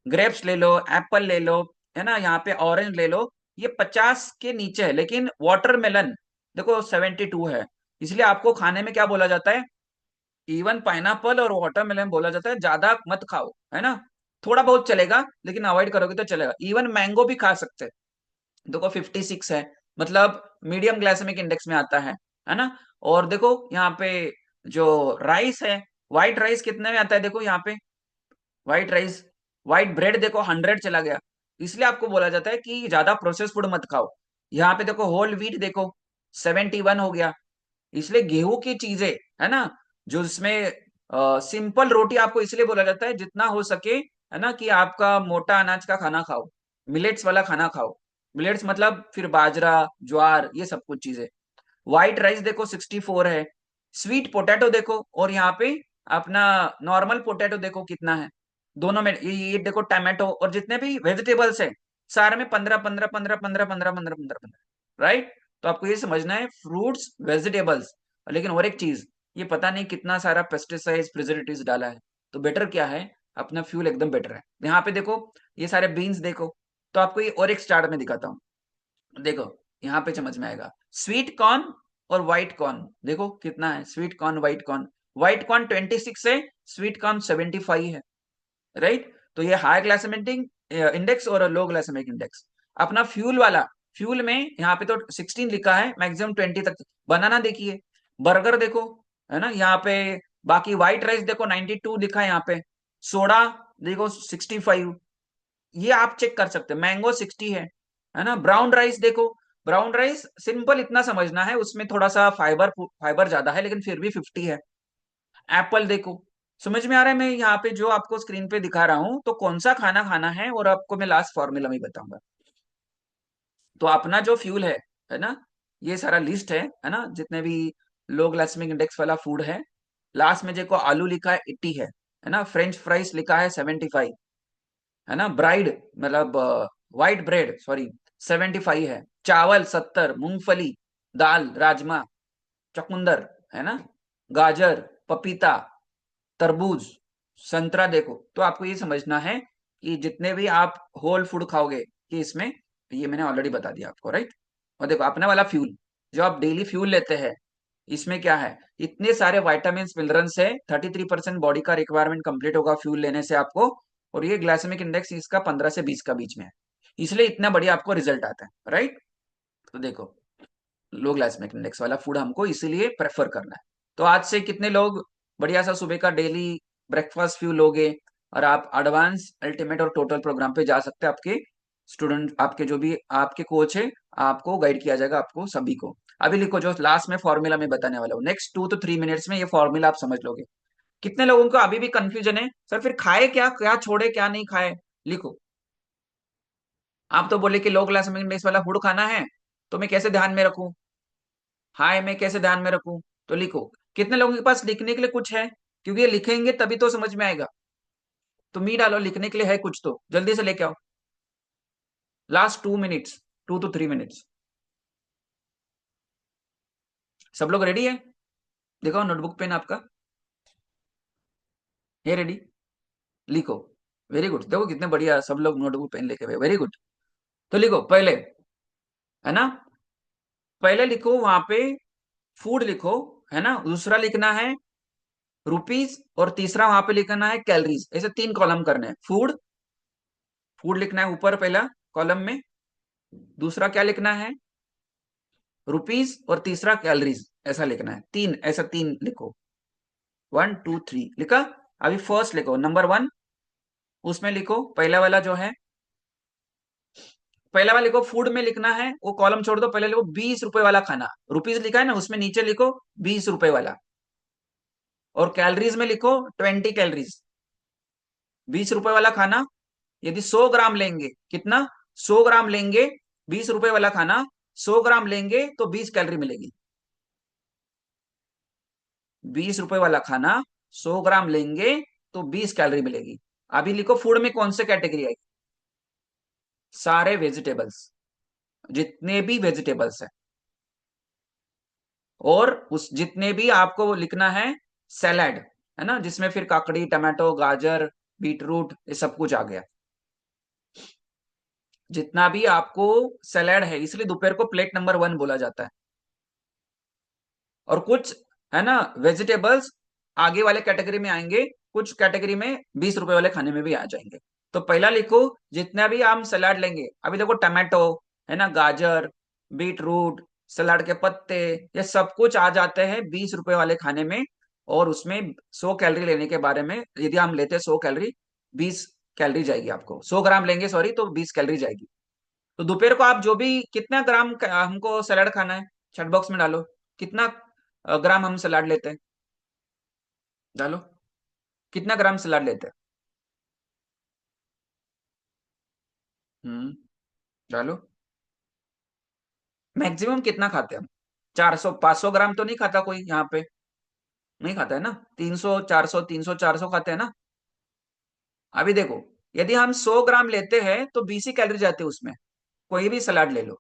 ग्रेप्स ले लो, एप्पल ले लो, है ना, यहाँ पे ऑरेंज ले लो, ये 50 के नीचे है। लेकिन वाटरमेलन देखो 72 है। इसलिए आपको खाने में क्या बोला जाता है? इवन पाइनएप्पल और वाटरमेलन बोला जाता है ज्यादा मत खाओ, है ना। थोड़ा बहुत चलेगा, लेकिन अवॉइड करोगे तो चलेगा। इवन मैंगो भी खा सकते हैं, देखो 56 है, मतलब मीडियम ग्लाइसेमिक इंडेक्स में आता है ना। और देखो यहाँ पे जो राइस है, व्हाइट राइस कितने में आता है? देखो यहाँ पे व्हाइट राइस, व्हाइट ब्रेड देखो 100 चला गया। इसलिए आपको बोला जाता है कि ज्यादा प्रोसेस फूड मत खाओ। यहाँ पे देखो होल व्हीट देखो 71 हो गया। इसलिए गेहूं की चीजें, है ना, जो इसमें सिंपल रोटी, आपको इसलिए बोला जाता है जितना हो सके, है ना, कि आपका मोटा अनाज का खाना खाओ, मिलेट्स वाला खाना खाओ। मिलेट्स मतलब फिर बाजरा, ज्वार, ये सब कुछ चीजें। व्हाइट राइस देखो 64 है। स्वीट पोटैटो देखो, और यहाँ पे अपना नॉर्मल पोटैटो देखो कितना है। दोनों में ये देखो टमाटो और जितने भी वेजिटेबल्स है, सारे में 15 15 15 15 15 15 15 15, राइट। तो आपको ये समझना है, फ्रूट्स, वेजिटेबल्स। लेकिन और एक चीज, ये पता नहीं कितना सारा पेस्टिसाइड्स, प्रिजर्वेटिव्स डाला है। तो बेटर क्या है? अपना फ्यूल एकदम बेटर है। यहाँ पे देखो ये सारे बीन्स देखो। तो आपको ये और एक चार्ट में दिखाता हूँ, देखो यहाँ पे समझ में आएगा। स्वीट कॉर्न और व्हाइट कॉर्न देखो कितना है। स्वीट कॉर्न, व्हाइट कॉर्न 26 है, स्वीट कॉर्न 75 है, राइट। तो ये हाई ग्लाइसेमिक इंडेक्स और लो ग्लाइसेमिक इंडेक्स। अपना फ्यूल वाला, फ्यूल में यहाँ पे तो 16 लिखा है, मैक्सिमम 20 तक। बनाना देखिए, बर्गर देखो, है ना, यहाँ पे। बाकी व्हाइट राइस देखो 92 लिखा है यहाँ पे। सोडा देखो 65, ये आप चेक कर सकते हैं। मैंगो 60 है ना। ब्राउन राइस देखो, ब्राउन राइस सिंपल इतना समझना है, उसमें थोड़ा सा फाइबर फाइबर ज्यादा है, लेकिन फिर भी 50 है। एप्पल देखो, समझ में आ रहा है? मैं यहाँ पे जो आपको स्क्रीन पे दिखा रहा हूं, तो कौन सा खाना खाना है, और आपको मैं लास्ट फॉर्मूला में बताऊंगा। तो अपना जो फ्यूल है ना, ये सारा लिस्ट है ना, जितने भी लो ग्लाइसेमिक इंडेक्स वाला फूड है। लास्ट में देखो आलू लिखा है 80 है ना। फ्रेंच फ्राइज लिखा है 75, है ना। ब्राइड मतलब व्हाइट ब्रेड, सॉरी, 75 है। चावल 70, मूंगफली, दाल, राजमा, चुकंदर, है ना, गाजर, पपीता, तरबूज, संतरा देखो, तो आपको ये समझना है कि जितने भी आप होल फूड खाओगे कि इसमें, ये मैंने ऑलरेडी बता दिया आपको, राइट। और देखो अपने वाला फ्यूल, जो आप डेली फ्यूल लेते हैं, इसमें क्या है, इतने सारे वाइटामिन मिनरल्स है, 33% बॉडी का रिक्वायरमेंट कंप्लीट होगा फ्यूल लेने से आपको। और ये ग्लाइसेमिक इंडेक्स इसका 15 से 20 का बीच में है, इसलिए इतना बढ़िया आपको रिजल्ट आता है, राइट। तो देखो लो ग्लाइसेमिक इंडेक्स वाला फूड हमको इसीलिए प्रेफर करना है। तो आज से कितने लोग बढ़िया सा सुबह का डेली ब्रेकफास्ट फ्यूल लोगे और आप एडवांस अल्टीमेट और टोटल प्रोग्राम पे जा सकते हैं। आपके स्टूडेंट, आपके जो भी आपके कोच है, आपको गाइड किया जाएगा, आपको सभी को। अभी लिखो जो लास्ट में फॉर्मूला में बताने वाला हूँ, नेक्स्ट 2 to 3 मिनट्स में ये फॉर्मूला आप समझ लोगे। कितने लोगों को अभी भी कंफ्यूजन है, सर फिर खाए क्या, क्या छोड़े क्या नहीं खाए, लिखो। आप तो बोले कि लो ग्लाइसेमिक इंडेक्स वाला फूड खाना है, तो मैं कैसे ध्यान में रखूं, हाय मैं कैसे ध्यान में रखूं, तो लिखो। कितने लोगों के पास लिखने के लिए कुछ है, क्योंकि ये लिखेंगे तभी तो समझ में आएगा। तो मी डालो, लिखने के लिए है कुछ तो जल्दी से लेके आओ। Last 2 minutes, 2 to 3 minutes. सब लोग रेडी है? देखो नोटबुक पेन आपका है रेडी, लिखो। वेरी गुड, देखो कितने बढ़िया सब लोग नोटबुक पेन लेके गए, वेरी गुड। तो लिखो पहले, है ना, पहले लिखो वहां पे फूड लिखो, है ना। दूसरा लिखना है रुपीज, और तीसरा वहां पे लिखना है कैलोरीज। ऐसे 3 कॉलम करने हैं। फूड, फूड लिखना है ऊपर पहला कॉलम में, दूसरा क्या लिखना है रुपीज, और तीसरा कैलोरीज, ऐसा लिखना है। 3, ऐसा 3 लिखो, 1 2 3 लिखा। अभी फर्स्ट लिखो नंबर 1, उसमें लिखो पहला वाला जो है, पहला वाला लिखो फूड में लिखना है, वो कॉलम छोड़ दो, पहले लिखो 20 रुपए वाला खाना। रुपीज लिखा है ना, उसमें नीचे लिखो 20 रुपए वाला। और कैलोरीज में लिखो 20 कैलोरीज। 20 रुपए वाला खाना, यदि 100 ग्राम लेंगे, कितना, 100 ग्राम लेंगे, 20 रुपए वाला खाना 100 ग्राम लेंगे तो 20 कैलोरी मिलेगी। 20 रुपए वाला खाना 100 ग्राम लेंगे तो 20 कैलोरी मिलेगी। अभी लिखो फूड में कौन से कैटेगरी आएगी, सारे वेजिटेबल्स, जितने भी वेजिटेबल्स है। और उस जितने भी आपको लिखना है सैलड, है ना, जिसमें फिर काकड़ी, टमाटो, गाजर, बीटरूट, ये सब कुछ आ गया। जितना भी आपको सैलड है, इसलिए दोपहर को प्लेट नंबर 1 बोला जाता है। और कुछ, है ना, वेजिटेबल्स आगे वाले कैटेगरी में आएंगे, कुछ कैटेगरी में 20 रुपए वाले खाने में भी आ जाएंगे। तो पहला लिखो जितना भी हम सलाद लेंगे। अभी देखो टमाटो, है ना, गाजर, बीटरूट, सलाद के पत्ते, ये सब कुछ आ जाते हैं 20 रुपए वाले खाने में। और उसमें 100 कैलोरी लेने के बारे में, यदि हम लेते हैं 100 कैलोरी, 20 कैलोरी जाएगी आपको। 100 ग्राम लेंगे सॉरी, तो 20 कैलोरी जाएगी। तो दोपहर को आप जो भी कितना ग्राम हमको सलाद खाना है, चैट बॉक्स में डालो, कितना ग्राम हम सलाद लेते हैं, डालो कितना ग्राम सलाद लेते हैं। डालो मैक्सिमम कितना खाते हैं हम, 400 500 ग्राम तो नहीं खाता कोई यहाँ पे, नहीं खाता है ना। 300 400 300 400 खाते हैं ना। अभी देखो यदि हम 100 ग्राम लेते हैं तो 20 ही कैलोरी जाते हैं उसमें, कोई भी सलाद ले लो।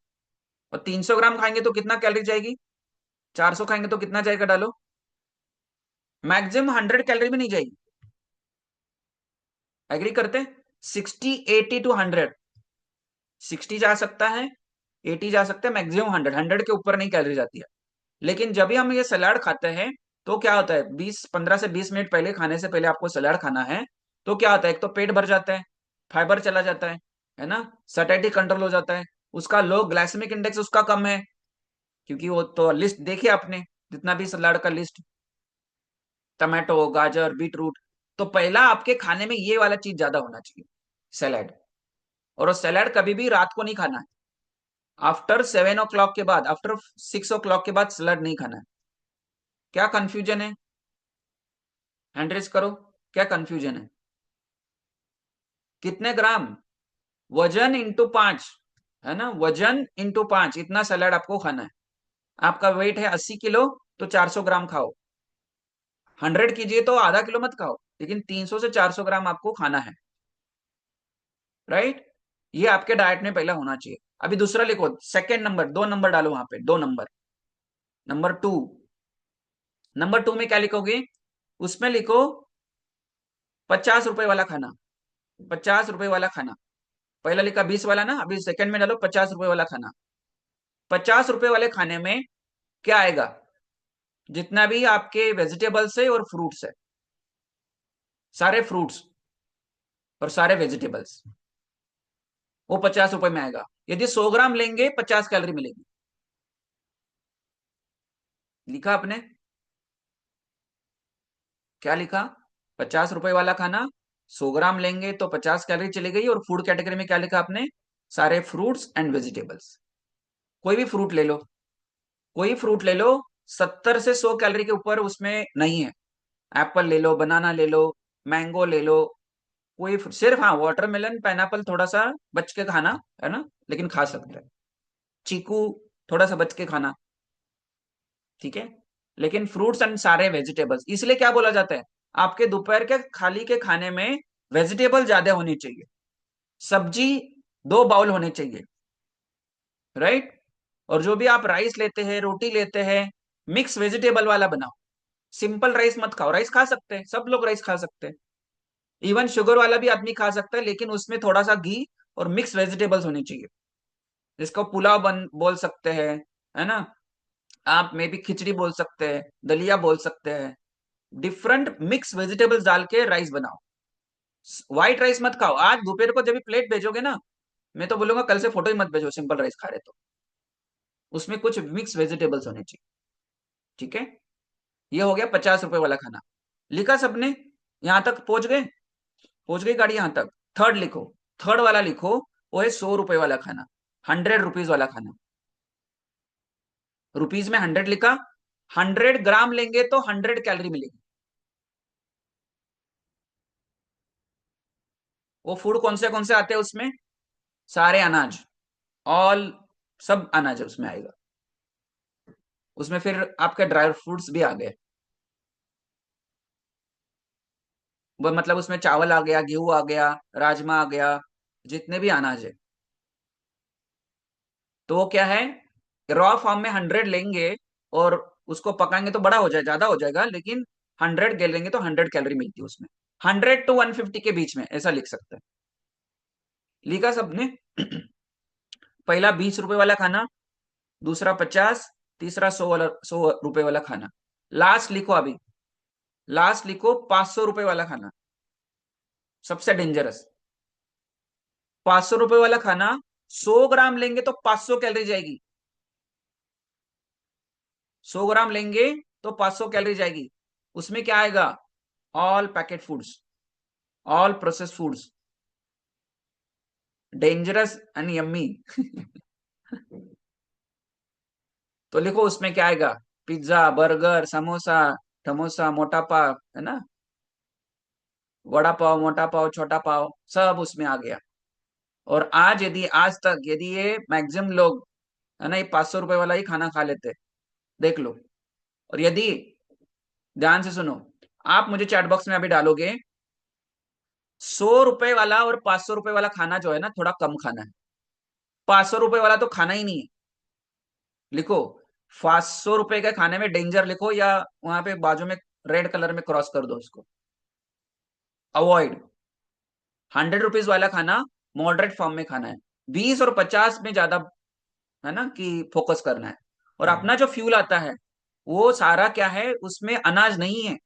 और 300 ग्राम खाएंगे तो कितना कैलोरी जाएगी, 400 खाएंगे तो कितना जाएगा, डालो। मैक्सिमम 100 कैलोरी भी नहीं जाएगी, एग्री करते हैं। 60 80 to 100, 60 जा सकता है, 80 जा सकता है, मैक्सिमम 100 के ऊपर नहीं कैलोरी जाती है। लेकिन जब भी हम ये सलाद खाते हैं तो क्या होता है, 15 से 20 मिनट पहले, खाने से पहले आपको सलाद खाना है, तो क्या होता है, एक तो पेट भर जाता है, फाइबर चला जाता है ना, सैटिस्फैक्शन कंट्रोल हो जाता है, उसका लो ग्लाइसेमिक इंडेक्स उसका कम है, क्योंकि वो तो लिस्ट देखिए आपने, जितना भी सलाद का लिस्ट, टमाटो, गाजर, बीटरूट। तो पहला आपके खाने में ये वाला चीज ज्यादा होना चाहिए, सैलाड। और वो सैलाड कभी भी रात को नहीं खाना है, आफ्टर 7 o'clock के बाद, आफ्टर 6 o'clock के बाद सलाद नहीं खाना है। क्या कंफ्यूजन है, हैंड रेज करो, क्या कंफ्यूजन है। कितने ग्राम, वजन इंटू 5, है ना, वजन इंटू 5, इतना सलाद आपको खाना है। आपका वेट है 80 किलो तो 400 ग्राम खाओ। 100 कीजिए तो आधा किलो मत खाओ, लेकिन 300 से 400 ग्राम आपको खाना है, राइट। ये आपके डाइट में पहला होना चाहिए। अभी दूसरा लिखो, सेकेंड नंबर, 2 नंबर डालो वहां पे, 2 नंबर, नंबर 2। नंबर 2 में क्या लिखोगे, उसमें लिखो 50 रुपए वाला खाना, 50 रुपए वाला खाना। पहला लिखा 20 वाला ना, अभी सेकंड में डालो 50 रुपए वाला खाना। 50 रुपए वाले खाने में क्या आएगा? जितना भी आपके वेजिटेबल्स है और फ्रूट्स है, सारे फ्रूट्स और सारे वेजिटेबल्स, वो 50 रुपए में आएगा। यदि 100 ग्राम लेंगे 50 कैलोरी मिलेगी। लिखा आपने? क्या लिखा? 50 रुपए वाला खाना, 100 ग्राम लेंगे तो 50 कैलोरी चली गई। और फूड कैटेगरी में क्या लिखा आपने? सारे फ्रूट्स एंड वेजिटेबल्स। कोई भी फ्रूट ले लो, कोई फ्रूट ले लो, 70 से 100 कैलोरी के ऊपर उसमें नहीं है। एप्पल ले लो, बनाना ले लो, मैंगो ले लो, कोई सिर्फ हाँ वाटरमेलन पाइनएप्पल थोड़ा सा बच के खाना है ना, लेकिन खा सकते हैं। चीकू थोड़ा सा बच के खाना, ठीक है। लेकिन फ्रूट्स एंड सारे वेजिटेबल्स, इसलिए क्या बोला जाता है, आपके दोपहर के खाली के खाने में वेजिटेबल ज्यादा होनी चाहिए, सब्जी 2 बाउल होने चाहिए, राइट। और जो भी आप राइस लेते हैं, रोटी लेते हैं, मिक्स वेजिटेबल वाला बनाओ। सिंपल राइस मत खाओ। राइस खा सकते हैं, सब लोग राइस खा सकते हैं, इवन शुगर वाला भी आदमी खा सकता है, लेकिन उसमें थोड़ा सा घी और मिक्स वेजिटेबल्स होनी चाहिए, जिसको पुलाव बन बोल सकते हैं, है ना। आप मे बी खिचड़ी बोल सकते हैं, दलिया बोल सकते हैं। डिफरेंट मिक्स वेजिटेबल्स डाल के राइस बनाओ। व्हाइट राइस मत खाओ। आज दोपहर को जब भी प्लेट भेजोगे ना, मैं तो बोलूंगा कल से फोटो ही मत भेजो सिंपल राइस खा रहे तो, उसमें कुछ मिक्स वेजिटेबल्स होने चाहिए, ठीक है। ये हो गया 50 रुपए वाला खाना। लिखा सबने? यहां तक पहुंच गए? पहुंच गई गाड़ी यहां तक? थर्ड लिखो, थर्ड वाला लिखो, वो है 100 रुपए वाला खाना, 100 रुपीज वाला खाना। रुपीज में 100 लिखा, 100 ग्राम लेंगे तो 100 कैलोरी मिलेगी। वो फूड कौन से आते हैं उसमें? सारे अनाज, ऑल, सब अनाज है उसमें आएगा। उसमें फिर आपके ड्राई फ्रूट्स भी आ गए, वो मतलब उसमें चावल आ गया, गेहूं आ गया, राजमा आ गया, जितने भी अनाज है। तो वो क्या है, रॉ फॉर्म में 100 लेंगे और उसको पकाएंगे तो बड़ा हो जाए, ज्यादा हो जाएगा, लेकिन 100 लेंगे तो 100 कैलोरी मिलती है उसमें। 100 to 150 के बीच में, ऐसा लिख सकते हैं। लिखा सबने? पहला 20 रुपए वाला खाना, दूसरा 50, तीसरा 100 रुपए वाला खाना। लास्ट लिखो अभी, लास्ट लिखो 500 रुपए वाला खाना, सबसे डेंजरस। 500 रुपए वाला खाना, 100 ग्राम लेंगे तो 500 कैलोरी जाएगी। 100 ग्राम लेंगे तो 500 कैलोरी जाएगी। उसमें क्या आएगा? All packet foods, all process foods, dangerous and yummy. तो लिखो उसमें क्या आएगा? पिज्जा, बर्गर, समोसा, समोसा, मोटा पाव, है ना, वड़ा पाव, मोटा पाव, छोटा पाव, सब उसमें आ गया। और आज यदि आज तक यदि ये मैक्सिमम लोग, है ना, ये 500 रुपए वाला ही खाना खा लेते, देख लो। और यदि ध्यान से सुनो, आप मुझे चैट बॉक्स में अभी डालोगे 100 रुपए वाला और 500 रुपए वाला खाना जो है ना, थोड़ा कम खाना है। 500 रुपए वाला तो खाना ही नहीं है। लिखो 500 रुपए के खाने में डेंजर लिखो, या वहां पे बाजू में रेड कलर में क्रॉस कर दो उसको, अवॉइड। 100 रुपीज वाला खाना मॉडरेट फॉर्म में खाना है। 20 और 50 में ज्यादा, है ना, कि फोकस करना है। और अपना जो फ्यूल आता है वो सारा क्या है, उसमें अनाज नहीं है,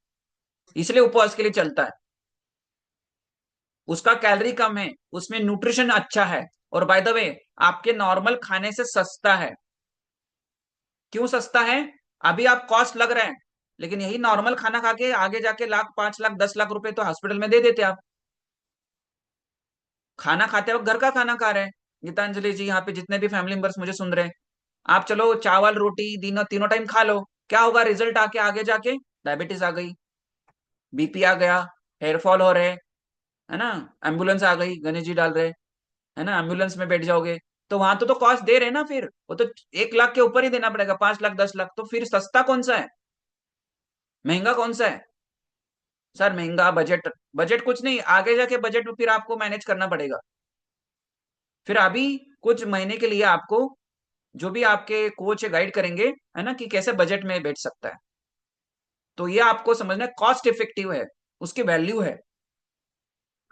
इसलिए उपवास के लिए चलता है। उसका कैलोरी कम है, उसमें न्यूट्रिशन अच्छा है, और बाय द वे आपके नॉर्मल खाने से सस्ता है। क्यों सस्ता है? अभी आप कॉस्ट लग रहा है, लेकिन यही नॉर्मल खाना खा के आगे जाके लाख, 5 लाख, 10 लाख रुपए तो हॉस्पिटल में दे देते आप। खाना खाते वक्त घर का खाना खा रहे हैं। गीतांजलि जी, यहाँ पे जितने भी फैमिली मेंबर्स मुझे सुन रहे हैं, आप चलो चावल रोटी तीनों तीनों टाइम खा लो, क्या होगा रिजल्ट आके आगे जाके? डायबिटीज आ गई, बीपी आ गया, हेयर फॉल हो रहे, है ना, एम्बुलेंस आ गई, गणेश जी डाल रहे, है ना, एम्बुलेंस में बैठ जाओगे। तो वहां तो कॉस्ट दे रहे ना, फिर वो तो 1 लाख के ऊपर ही देना पड़ेगा, 5 लाख, 10 लाख। तो फिर सस्ता कौन सा है, महंगा कौन सा है? सर महंगा बजट, बजट कुछ नहीं, आगे जाके बजट में फिर आपको मैनेज करना पड़ेगा। फिर अभी कुछ महीने के लिए आपको जो भी आपके कोच गाइड करेंगे, है ना, कि कैसे बजट में बैठ सकता है। तो ये आपको समझना है, कॉस्ट इफेक्टिव है, उसकी वैल्यू है,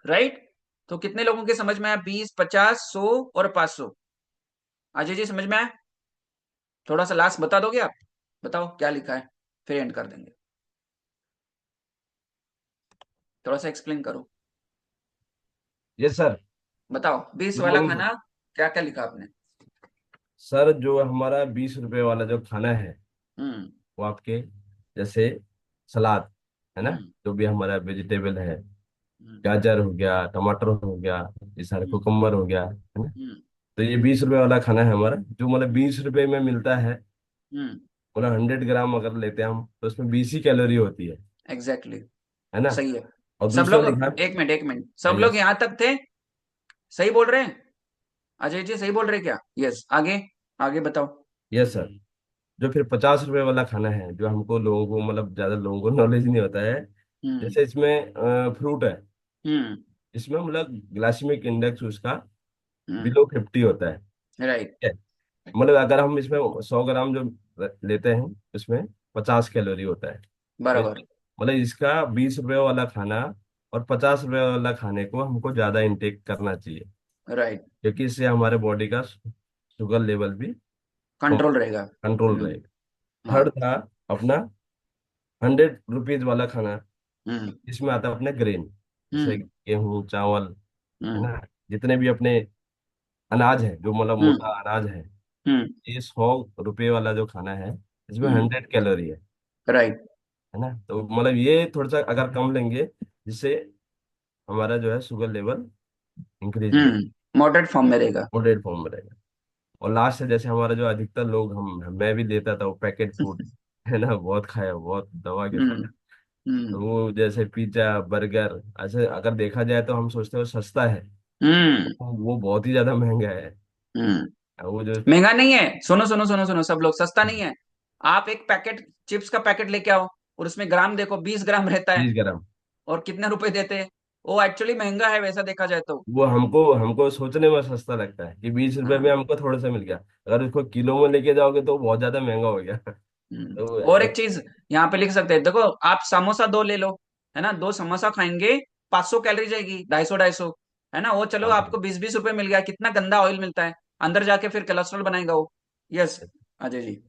राइट। तो कितने लोगों के समझ में आया? 20, 50, 100 और 500। अजय जी समझ में आया? थोड़ा सा लास्ट बता दोगे आप? बताओ क्या लिखा है, फिर एंड कर देंगे। थोड़ा सा एक्सप्लेन करो, यस सर। बताओ 20 गुड वाला मॉर्निंग खाना क्या क्या लिखा आपने? सर। जो हमारा 20 रुपए वाला जो खाना है हम्म वो आपके जैसे सलाद है ना, हम्म जो भी हमारा वेजिटेबल है, हम्म गाजर हो गया, टमाटर हो गया, ये सारे हम्म कुकम्बर हो गया है ना। हम्म तो ये 20 रुपए वाला खाना है हमारा, जो मतलब 20 रुपए में मिलता है। हम्म, मतलब 100 ग्राम अगर लेते हैं हम तो उसमें 20 ही कैलोरी होती एग्जैक्टली, है ना। सही है। और सब दूसरा लोग, लिखा है। एक मिनट एक मिनट, सब लोग यस। यहाँ तक थे? सही बोल रहे हैं? अजय जी सही बोल रहे हैं क्या? यस, आगे आगे बताओ। Yes sir. जो फिर 50 रुपए वाला खाना है, जो हमको लोगों को मतलब ज्यादा लोगों को नॉलेज नहीं होता है। हम्म जैसे इसमें फ्रूट है, हम्म इसमें मतलब ग्लाइसेमिक इंडेक्स उसका हम्म बिलो 50 होता है। राइट, ठीक है? मतलब अगर हम इसमें 100 ग्राम जो लेते हैं उसमें 50 कैलोरी होता है। तो बराबर, मतलब इसका 20 रुपए वाला खाना और 50 रुपए वाला खाने को हमको ज्यादा इंटेक करना चाहिए, राइट, क्योंकि इससे हमारे बॉडी का शुगर लेवल भी कंट्रोल रहेगा। कंट्रोल रहेगा। हाँ, थर्ड था अपना 100 रुपीज वाला खाना। हम्म इसमें आता है अपने ग्रेन, जैसे हम्म गेहूं, चावल, है हम्म ना, जितने भी अपने अनाज है, जो मतलब हम्म मोटा अनाज है। हम्म ये 100 रुपए वाला जो खाना है, इसमें हम्म 100 कैलोरी राइट, है ना। तो मतलब ये थोड़ा सा अगर कम लेंगे, जिससे हमारा जो है शुगर लेवल इंक्रीज हो, मॉडरेट फॉर्म में रहेगा। मॉडरेट फॉर्म में रहेगा। और लास्ट है, जैसे हमारा जो अधिकतर लोग, हम मैं भी लेता था वो पैकेट फूड, है ना, बहुत खाया, बहुत दबा के हम्म खाया। तो हम्म वो जैसे पिज्जा, बर्गर, ऐसे अगर देखा जाए तो हम सोचते हैं वो सस्ता है, हम्म वो बहुत ही ज्यादा महंगा है। हम्म वो जो महंगा नहीं है, सुनो सुनो सुनो सुनो सब लोग, सस्ता नहीं है। आप एक पैकेट चिप्स का पैकेट लेके आओ और उसमें ग्राम देखो, 20 ग्राम रहता है, 20 ग्राम, और कितने रुपए देते हैं। वो एक्चुअली महंगा है वैसा देखा जाए तो। वो हमको हमको सोचने में सस्ता लगता है कि 20 रुपए में हाँ, हमको थोड़ा सा मिल गया। अगर उसको किलो में लेके जाओगे तो बहुत ज्यादा महंगा हो गया। तो और एक चीज यहाँ पे लिख सकते हैं, देखो आप समोसा दो ले लो, है ना, दो समोसा खाएंगे, 500 कैलोरी जाएगी, 250 है ना। वो चलो आपको 20-20 रुपए मिल गया, कितना गंदा ऑयल मिलता है, अंदर जाके फिर कोलेस्ट्रॉल बनाएगा वो। Yes Ajay ji,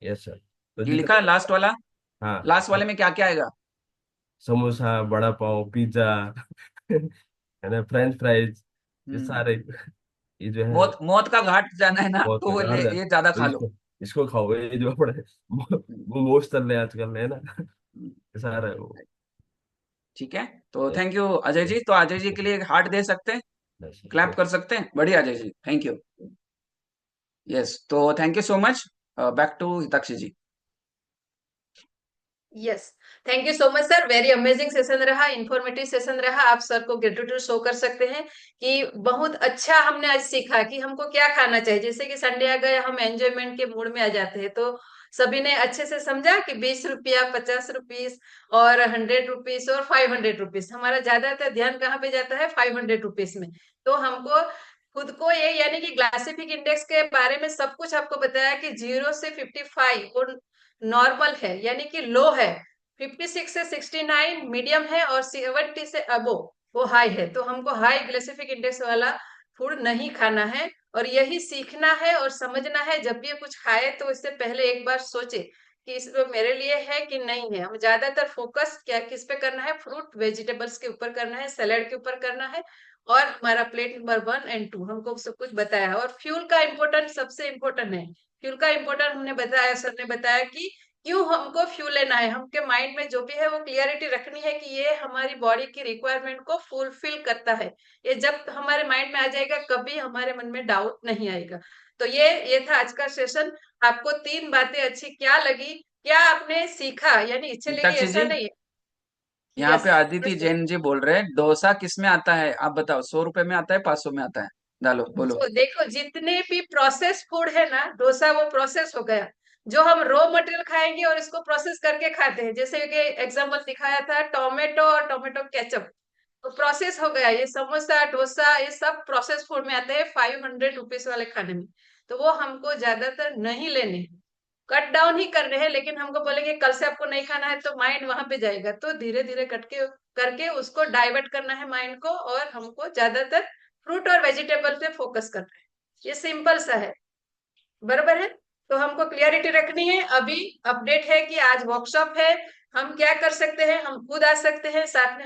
yes sir. तो ये लिखा जितना, है लास्ट वाला, हाँ, लास्ट वाले में क्या क्या आएगा? समोसा, बड़ा पाव, पिज्जा, है ना, फ्रेंच फ्राइज, ये हम्म सारे, ये जो है मौत मौत का घाट जाना है ना, बहुत तो वो बेकार है। ये ज्यादा तो खा लो। इसको खाओ, ये जो अपने हम्म, मोमोज चल रहे हैं आजकल, है ना, हम्म, ये सारा है वो। ठीक है, तो थैंक यू अजय जी। तो अजय जी के लिए एक हार्ट दे सकते हैं, क्लैप कर सकते हैं, बढ़िया Ajay ji, thank you. Yes, तो thank you so much, back to Hitakshi ji. Yes, thank you so much sir, very amazing session रहा, इंफॉर्मेटिव सेशन रहा। आप सर को ग्रेटिट्यूड शो कर सकते हैं कि बहुत अच्छा हमने आज सीखा कि हमको क्या खाना चाहिए। जैसे कि संडे आ गया, हम एंजॉयमेंट के मूड में आ जाते हैं, तो सभी ने अच्छे से समझा कि 20 रुपया, 50 रुपीज और 100 रुपीज और 500 रुपीज, हमारा ज्यादातर ध्यान कहाँ पे जाता है? 500 रुपीज में। तो हमको खुद को ये, यानी कि ग्लासिफिक इंडेक्स के बारे में सब कुछ आपको बताया कि 0 से 55 और नॉर्मल है यानी कि लो है, 56 से 69 मीडियम है, और 70 से अबो वो हाई है। तो हमको हाई ग्लाइसेमिक इंडेक्स वाला फूड नहीं खाना है, और यही सीखना है और समझना है। जब भी कुछ खाए तो इससे पहले एक बार सोचे कि इस मेरे लिए है कि नहीं है। हम ज्यादातर फोकस क्या किस पे करना है? फ्रूट वेजिटेबल्स के ऊपर करना है, सैलेड के ऊपर करना है, और हमारा प्लेट नंबर 1 और 2 हमको सब कुछ बताया है। और फ्यूल का इम्पोर्टेंट सबसे इम्पोर्टेंट है, फ्यूल का इम्पोर्टेंट हमने बताया, सर ने बताया कि क्यों हमको फ्यूल लेना है। हमके माइंड में जो भी है वो क्लियरिटी रखनी है कि ये हमारी बॉडी की रिक्वायरमेंट को फुलफिल करता है। ये जब हमारे माइंड में आ जाएगा, कभी हमारे मन में डाउट नहीं आएगा। तो ये था आज का सेशन। आपको 3 बातें अच्छी क्या लगी, क्या आपने सीखा? यानी अच्छे लगी हिताक्षी ऐसा जी, नहीं है। यहाँ यस, पे आदित्य जैन जी बोल रहे हैं, डोसा किस में आता है आप बताओ, 100 रुपए में आता है, 500 में आता है? डालो बोलो। तो देखो जितने भी प्रोसेस फूड है ना, डोसा वो प्रोसेस हो गया। जो हम रॉ मटेरियल खाएंगे और इसको प्रोसेस करके खाते हैं, जैसे कि एग्जांपल दिखाया था टोमेटो और टोमेटो केचप, तो प्रोसेस हो गया। ये समोसा, डोसा, ये सब प्रोसेस फूड में आते हैं 500 रुपीज वाले खाने में। तो वो हमको ज्यादातर नहीं लेने हैं। कट डाउन ही करने हैं, लेकिन हमको बोलेंगे कल से आपको नहीं खाना है, तो माइंड वहां पे जाएगा। तो धीरे धीरे कट के करके उसको डाइवर्ट करना है माइंड को, और हमको ज्यादातर फ्रूट और वेजिटेबल पे फोकस करना है। ये सिंपल सा है, बरोबर है। तो हमको क्लियरिटी रखनी है। अभी अपडेट है कि आज वर्कशॉप है, हम क्या कर सकते हैं, हम खुद आ सकते हैं, साथ में